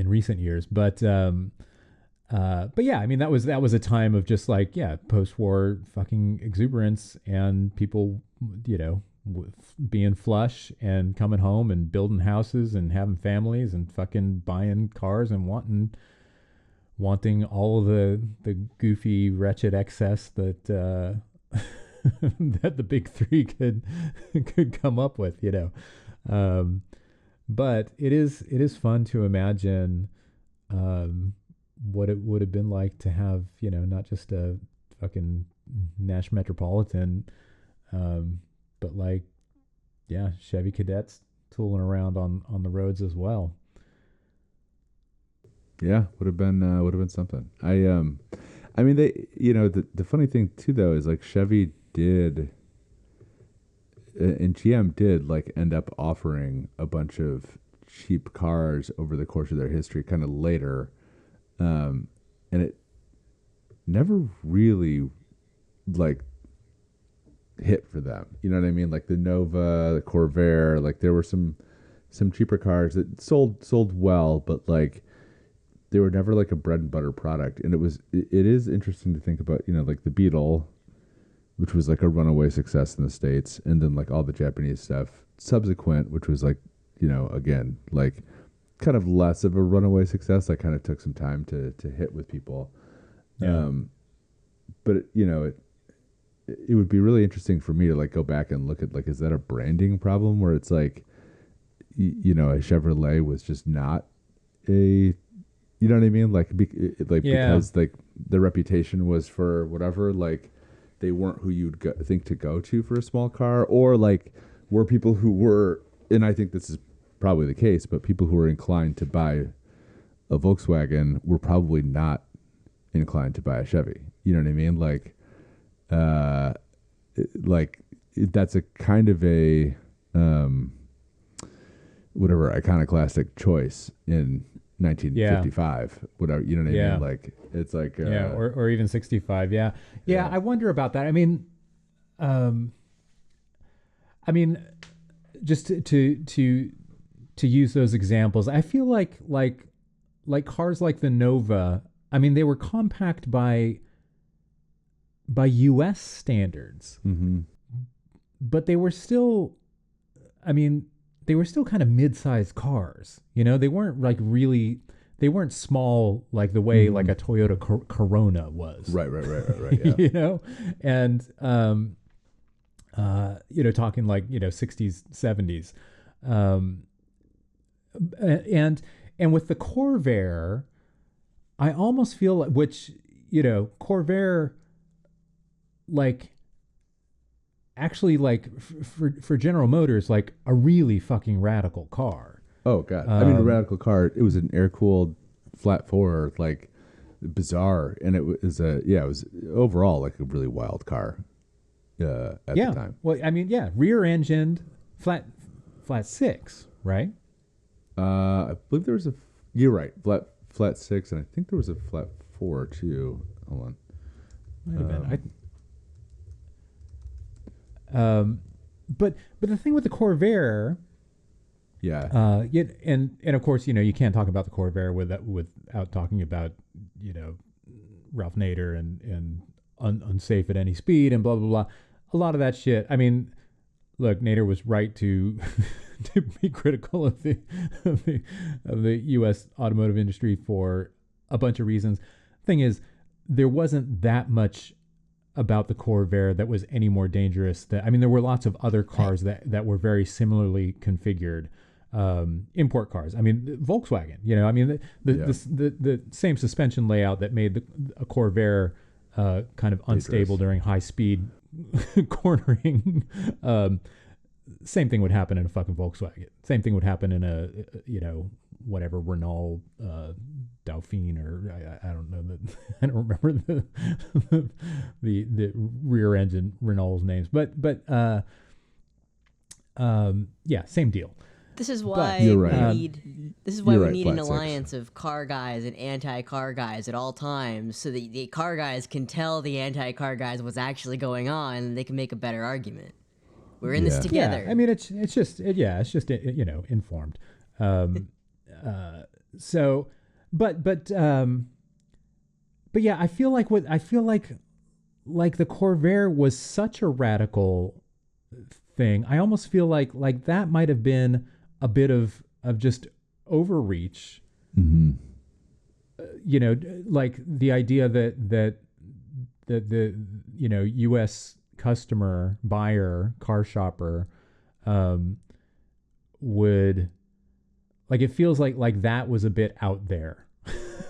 recent years. But yeah, I mean, that was a time of just like, yeah, post-war fucking exuberance, and people, you know, being flush and coming home and building houses and having families and fucking buying cars and wanting all of the goofy, wretched excess that that the big three could come up with, you know. But it is fun to imagine what it would have been like to have, you know, not just a fucking Nash Metropolitan, but like, yeah, Chevy Cadets tooling around on the roads as well. Yeah, would have been something. I mean, they, you know, the funny thing too though is, like, Chevy did and GM did, like, end up offering a bunch of cheap cars over the course of their history, kind of later. And it never really, like, hit for them. You know what I mean? Like the Nova, the Corvair, like there were some cheaper cars that sold well, but like they were never like a bread and butter product. And it is interesting to think about, you know, like the Beetle which was like a runaway success in the States, and then like all the Japanese stuff subsequent, which was like, again, like kind of less of a runaway success. Like kind of took some time to hit with people. Yeah. But it would be really interesting for me to like go back and look at like, is that a branding problem where it's like, a Chevrolet was just not you know what I mean? Like, because like the reputation was for whatever, like they weren't who you'd think to go to for a small car, or like were people who were, and I think this is probably the case, but people who were inclined to buy a Volkswagen were probably not inclined to buy a Chevy. You know what I mean? Like that's a kind of a whatever iconoclastic choice in 1955. Whatever, you know what I mean? Like it's like or even 65. Yeah. I wonder about that. I mean, just to use those examples, I feel like cars like the Nova. I mean, they were compact by U.S. standards, but they were still, kind of mid-sized cars. They weren't like really, they weren't small like the way like a Toyota Corona was. Right. Yeah. And talking like 60s, 70s, and with the Corvair, I almost feel like, which Corvair, like actually like for General Motors, like a really fucking radical car. Oh God. I mean, a radical car. It was an air-cooled flat four, like bizarre. And it was it was overall like a really wild car at the time. Well, I mean, rear engined flat six, right? I believe there was you're right. Flat six. And I think there was a flat four too. Hold on. Might have been. But the thing with the Corvair, and of course, you can't talk about the Corvair without talking about, Ralph Nader and unsafe at any speed and blah blah blah. A lot of that shit. I mean, look, Nader was right to to be critical of the U.S. automotive industry for a bunch of reasons. Thing is, there wasn't that much about the Corvair that was any more dangerous. There were lots of other cars that were very similarly configured, import cars. I mean, Volkswagen, the same suspension layout that made a Corvair kind of unstable during high speed cornering. Same thing would happen in a fucking Volkswagen. Same thing would happen in a whatever Renault Dauphine, or I don't know I don't remember the rear engine Renault's names, but same deal. This is why right. we need an alliance of car guys and anti-car guys at all times, so that the car guys can tell the anti-car guys what's actually going on, and they can make a better argument. We're in this together. Yeah, I mean, it's just informed. So, but yeah, I feel like the Corvair was such a radical thing. I almost feel like that might have been a bit of just overreach. Like the idea that the U.S. customer, buyer, car shopper would, like, it feels like that was a bit out there.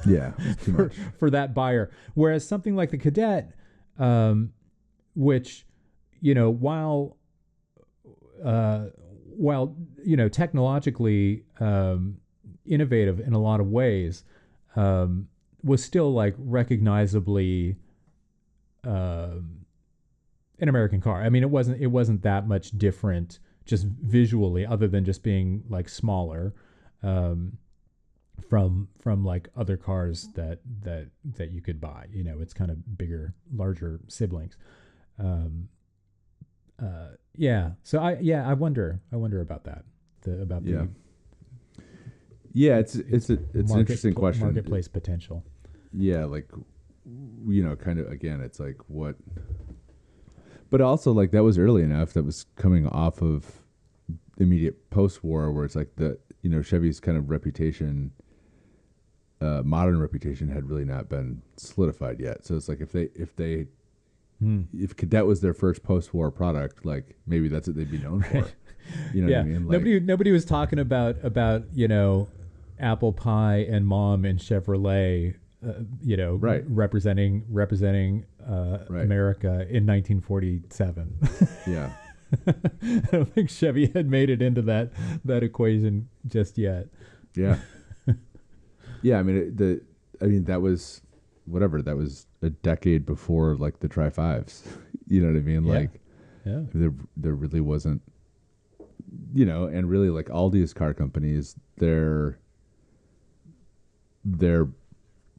Yeah, too much for that buyer. Whereas something like the Cadet, which, while technologically innovative in a lot of ways, was still like recognizably an American car. I mean, it wasn't that much different just visually, other than just being like smaller from like other cars that you could buy. It's kind of bigger, larger siblings. So I wonder about that. It's an interesting question. Marketplace potential. Yeah, like kind of, again, it's like what. But also, like, that was early enough. That was coming off of immediate post-war, where it's like Chevy's kind of reputation, modern reputation, had really not been solidified yet. So it's like if Cadet was their first post-war product, like maybe that's what they'd be known for. You know what I mean? Like, nobody was talking about apple pie and mom and Chevrolet, right. representing Right. America in 1947. Yeah. I don't think Chevy had made it into that equation just yet. Yeah. Yeah. I mean, that was whatever. That was a decade before like the Tri-5s. You know what I mean? Yeah. Like, Yeah. there really wasn't, and really like all these car companies, their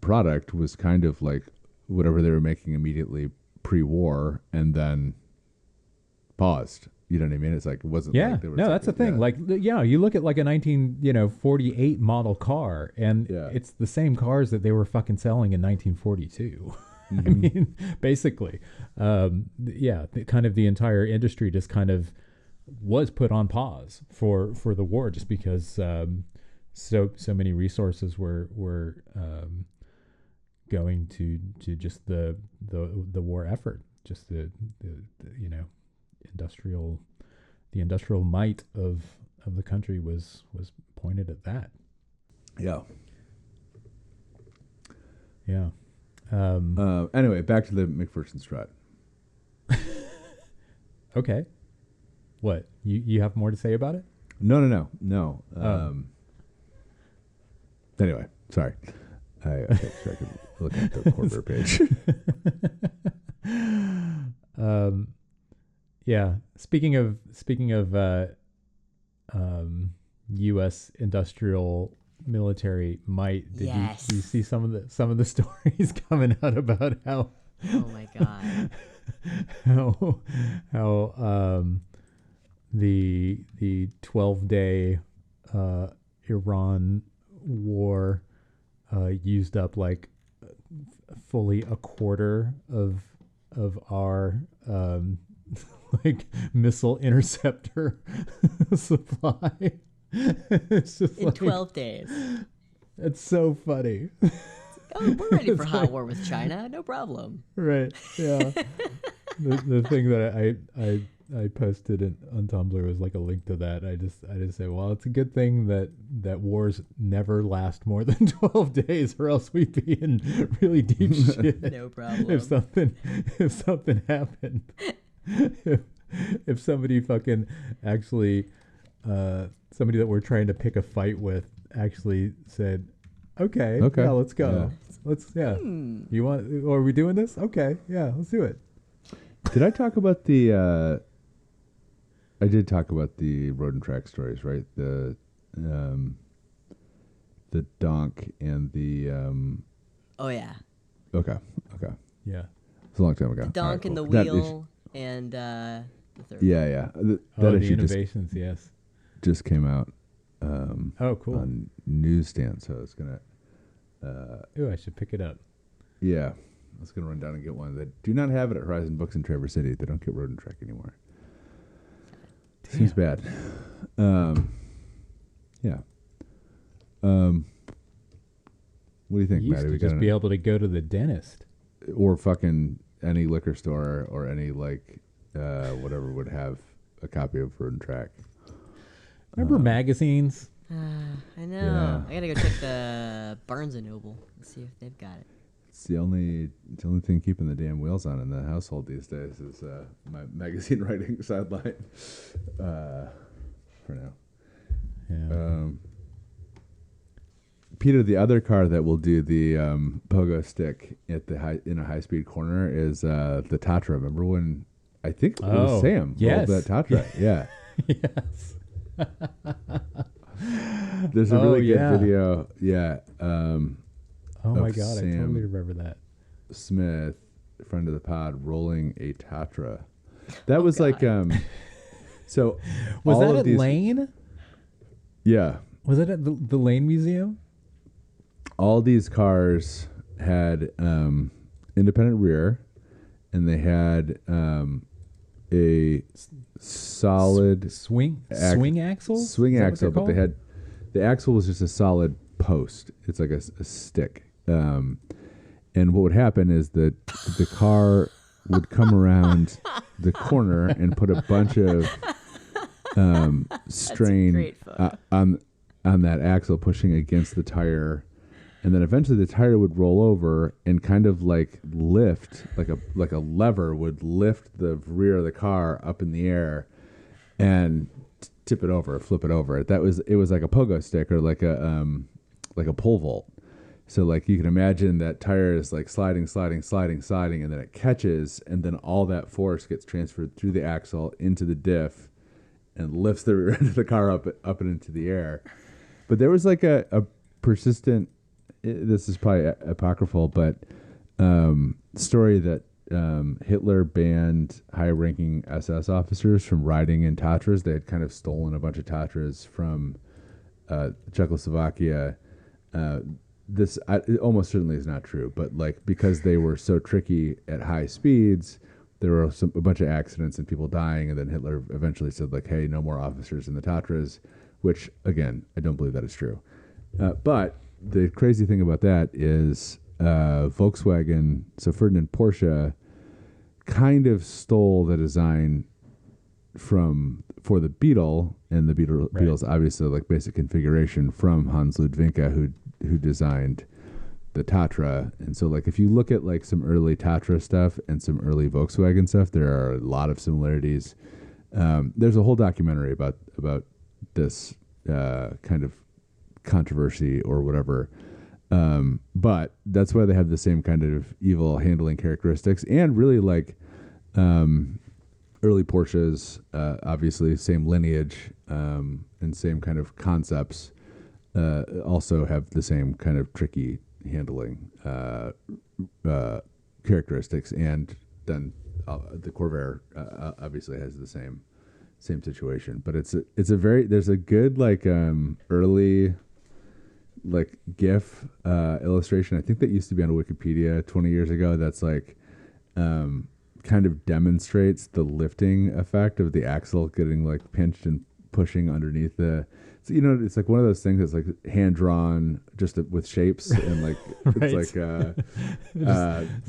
product was kind of like whatever they were making immediately pre-war and then paused. You know what I mean? It's like it wasn't. Yeah, like there was no, like that's the thing. yeah. Like, you look at like a 1948 model car, and it's the same cars that they were fucking selling in 1942. I mean, basically, kind of the entire industry just kind of was put on pause for the war, just because so many resources were going to just the war effort, just the industrial might of the country was pointed at that. Yeah. Yeah. Anyway, back to the MacPherson Strut. Okay. What? You have more to say about it? No. Anyway, sorry. I could look at the corporate page. Yeah. Speaking of U.S. industrial military might, did you see some of the stories coming out about how? Oh my god. how the 12-day Iran war used up like fully a quarter of our like missile interceptor supply. It's just in like, 12 days. It's so funny. Oh, we're ready for hot war with China. No problem. Right. Yeah. the thing that I posted on Tumblr was like a link to that. I just say, well, it's a good thing that wars never last more than 12 days, or else we'd be in really deep shit. No problem. If something happened, if somebody fucking actually, somebody that we're trying to pick a fight with actually said, okay, yeah, let's go. Yeah. You want? Or are we doing this? Okay, yeah, let's do it. Did I talk about the? I did talk about the road and track stories, right? The donk and the. Oh yeah. Okay. Yeah. It's a long time ago. The donk and the That wheel and the third. Yeah. That the issue innovations, yes. just came out. Oh, cool. On newsstand, so it's gonna. Ooh, I should pick it up. Yeah, I was gonna run down and get one. They do not have it at Horizon Books in Traverse City. They don't get road and track anymore. Damn. Seems bad. Yeah. What do you think, You used Maddie? to We just got be able to go to the dentist. or fucking any liquor store or any like whatever would have a copy of road and track. Remember magazines? I know. Yeah. I gotta go check the Barnes and Noble and see if they've got it. It's the only thing keeping the damn wheels on in the household these days is my magazine writing sideline. For now. Yeah. Peter, the other car that will do the pogo stick at in a high speed corner is the Tatra. Remember when I think it was Sam yes. rolled that Tatra? Yeah. Yes. There's a really good video. Yeah. Oh my God, I Sam totally remember that. Smith, friend of the pod, rolling a Tatra. That was like so Was all that of at these, Lane? Yeah. Was it at the Lane Museum? All these cars had independent rear, and they had a solid swing axle. Swing axle, but the axle was just a solid post. It's like a stick. And what would happen is that the car would come around the corner and put a bunch of strain on that axle, pushing against the tire, and then eventually the tire would roll over and kind of like lift, like a lever would lift the rear of the car up in the air and tip it over, flip it over. It was like a pogo stick or like a pole vault. So like you can imagine that tire is like sliding, and then it catches, and then all that force gets transferred through the axle into the diff and lifts the rear end of the car up and into the air. But there was like a persistent, this is probably apocryphal, but story that Hitler banned high-ranking SS officers from riding in Tatras. They had kind of stolen a bunch of Tatras from Czechoslovakia. It almost certainly is not true, but like because they were so tricky at high speeds, there were a bunch of accidents and people dying, and then Hitler eventually said like, hey, no more officers in the Tatras, which again, I don't believe that is true. But the crazy thing about that is Volkswagen, so Ferdinand Porsche kind of stole the design for the Beetle, and the Beetle's obviously like basic configuration from Hans Ludwinka, who designed the Tatra. And so like if you look at like some early Tatra stuff and some early Volkswagen stuff, there are a lot of similarities. There's a whole documentary about this kind of controversy or whatever. But that's why they have the same kind of evil handling characteristics, and really like early Porsches, obviously same lineage and same kind of concepts, also have the same kind of tricky handling characteristics, and then the Corvair obviously has the same situation. But there's a good like early like GIF illustration. I think that used to be on Wikipedia 20 years ago. That's like kind of demonstrates the lifting effect of the axle getting like pinched and pushing underneath so, it's like one of those things that's like hand drawn just with shapes and like right. It's like so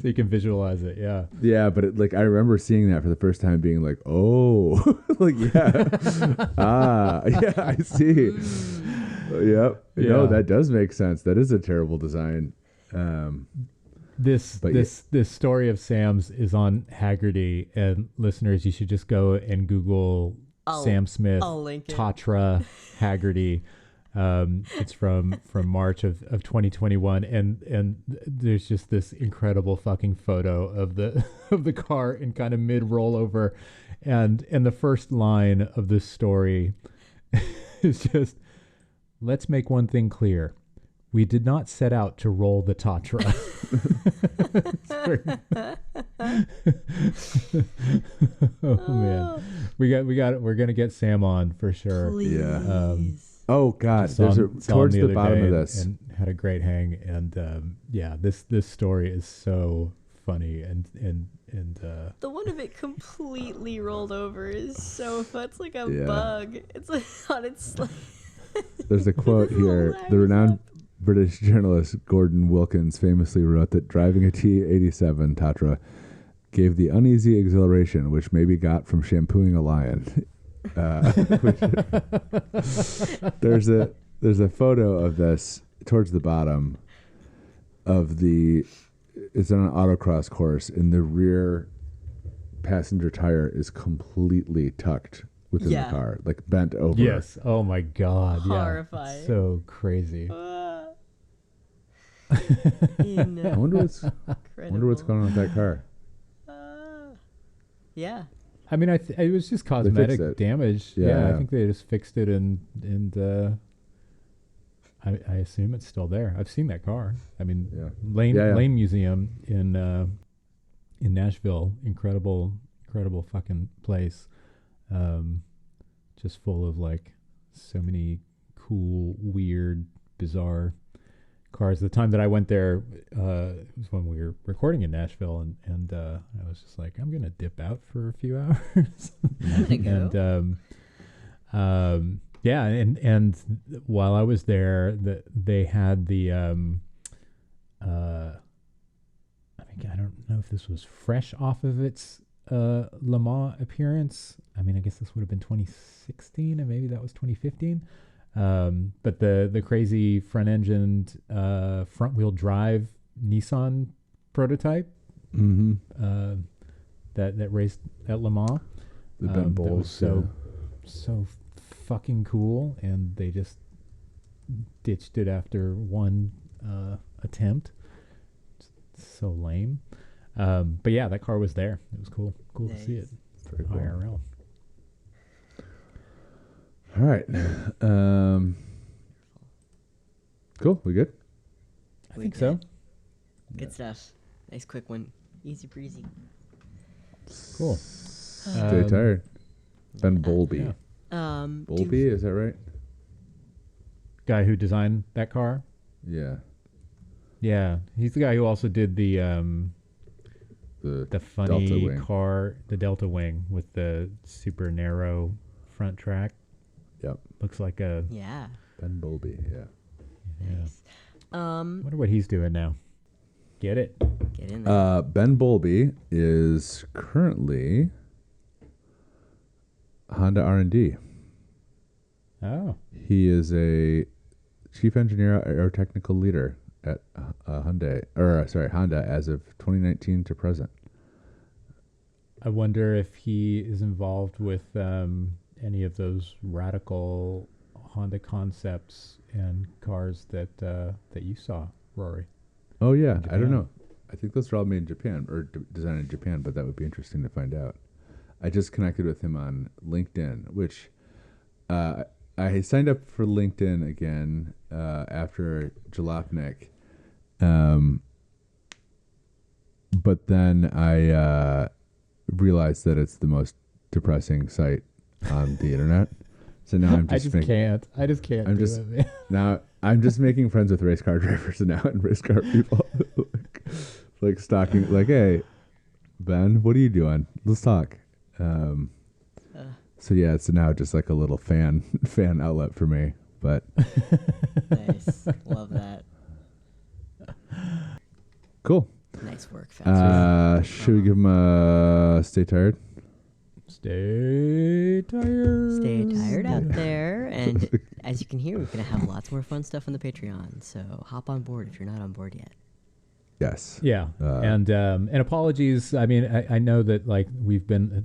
you can visualize it. Yeah, but I remember seeing that for the first time being like, oh, like yeah, I see. Yep. Yeah. No, that does make sense. That is a terrible design. This story of Sam's is on Haggerty, and listeners, you should just go and Google Sam Smith Tatra Haggerty. It's from March of 2021, and there's just this incredible fucking photo of the car in kind of mid rollover, and the first line of this story is just, let's make one thing clear. We did not set out to roll the Tatra. Oh man, we're gonna get Sam on for sure. Please. Yeah. Oh God, towards the bottom of this, and had a great hang. And this story is so funny and the one of it completely rolled over is so fun. It's like a bug. It's like on its. There's a quote here. The renowned British journalist Gordon Wilkins famously wrote that driving a T87 Tatra gave the uneasy exhilaration which may be got from shampooing a lion. There's a photo of this towards the bottom of it's on an autocross course, and the rear passenger tire is completely tucked within the car, like bent over. Yes. Oh my God. Horrifying. Yeah. So crazy. I wonder what's going on with that car. Yeah. I mean, it was just cosmetic damage. Yeah, I think they just fixed it, and I assume it's still there. I've seen that car. I mean, Lane Museum in Nashville, incredible fucking place. Just full of like so many cool, weird, bizarre cars. The time that I went there was when we were recording in Nashville, and I was just like, I'm gonna dip out for a few hours. Yeah, and while I was there, they had the I don't know if this was fresh off of its Le Mans appearance. I mean, I guess this would have been 2016, and maybe that was 2015. But the crazy front-engined front-wheel drive Nissan prototype that raced at Le Mans. The Ben That Bowles. was so fucking cool, and they just ditched it after one attempt. So lame. But yeah, that car was there. It was cool to see it. Very cool. IRL. All right. Cool. We good? I think so. Good stuff. Nice quick one. Easy breezy. Cool. Stay tired. Ben Bowlby. Yeah. Bowlby, is that right? Guy who designed that car. Yeah. Yeah, he's the guy who also did the The funny Delta Wing. car, the Delta Wing with the super narrow front track. Yep. Looks like a Yeah. Ben Bowlby. Yeah. Nice. Wonder what he's doing now. Get it? Get in there. Ben Bowlby is currently Honda R&D. Oh, He is a chief engineer, aerotechnical leader at Honda as of 2019 to present. I wonder if he is involved with any of those radical Honda concepts and cars that you saw, Rory. Oh yeah, I don't Japan. know. I think those are all made in Japan or designed in Japan, but that would be interesting to find out. I just connected with him on LinkedIn, which I signed up for LinkedIn again after Jalopnik. But then I realized that it's the most depressing site on the internet. So now I'm just can't. I just can't. I'm do just- it, man. now I'm just making friends with race car drivers now and race car people, like stalking. Like, hey, Ben, what are you doing? Let's talk. So yeah, it's now just like a little fan outlet for me. But Nice. Love that. cool. Nice work, Fast. Should we give him a stay tired? Stay tired. Stay tired out there, and as you can hear, we're gonna have lots more fun stuff on the Patreon. So hop on board if you're not on board yet. Yes. Yeah, and apologies. I mean, I know that like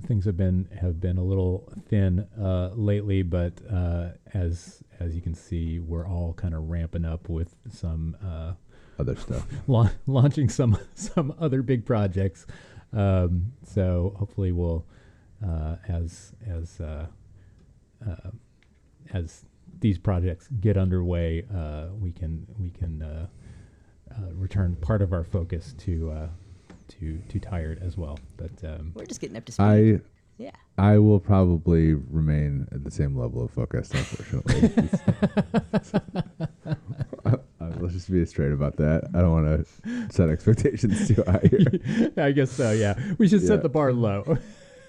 things have been a little thin lately, but as you can see, we're all kind of ramping up with some Other stuff. launching some other big projects. So hopefully we'll as these projects get underway, we can return part of our focus to tired as well. But We're just getting up to speed. Yeah. I will probably remain at the same level of focus, unfortunately. Let's just be straight about that. I don't want to set expectations too high here. I guess so. Yeah, we should Yeah. set the bar low.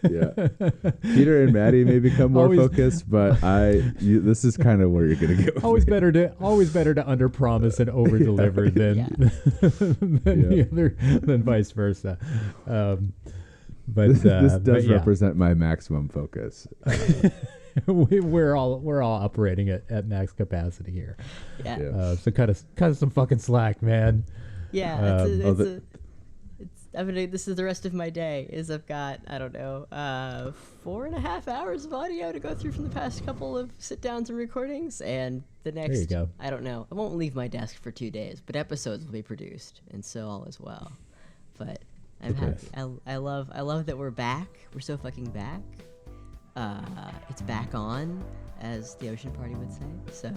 Yeah, Peter and Maddie may become more Always- focused, but this is kind of where you're gonna go. always better to under promise and over deliver than than vice versa. But This but does yeah. represent my maximum focus. we're all operating at max capacity here. Yeah. Yeah. So cut us some fucking slack, man. Yeah. Um, This is the rest of my day. I've got 4.5 hours of audio to go through from the past couple of sit downs and recordings, and the next. There you go. I don't know. I won't leave my desk for 2 days, but episodes will be produced, and so all is well. But I'm happy. I love that we're back. We're so fucking back. It's back on, as the Ocean Party would say. So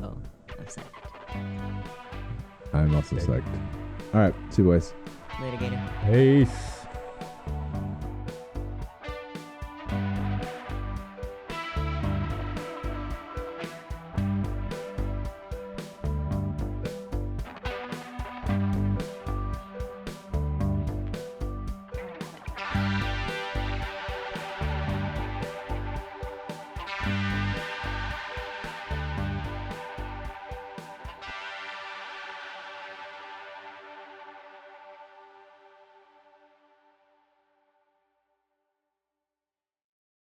I'm psyched. I'm also psyched. All right, see you boys. Later, Gator. Peace.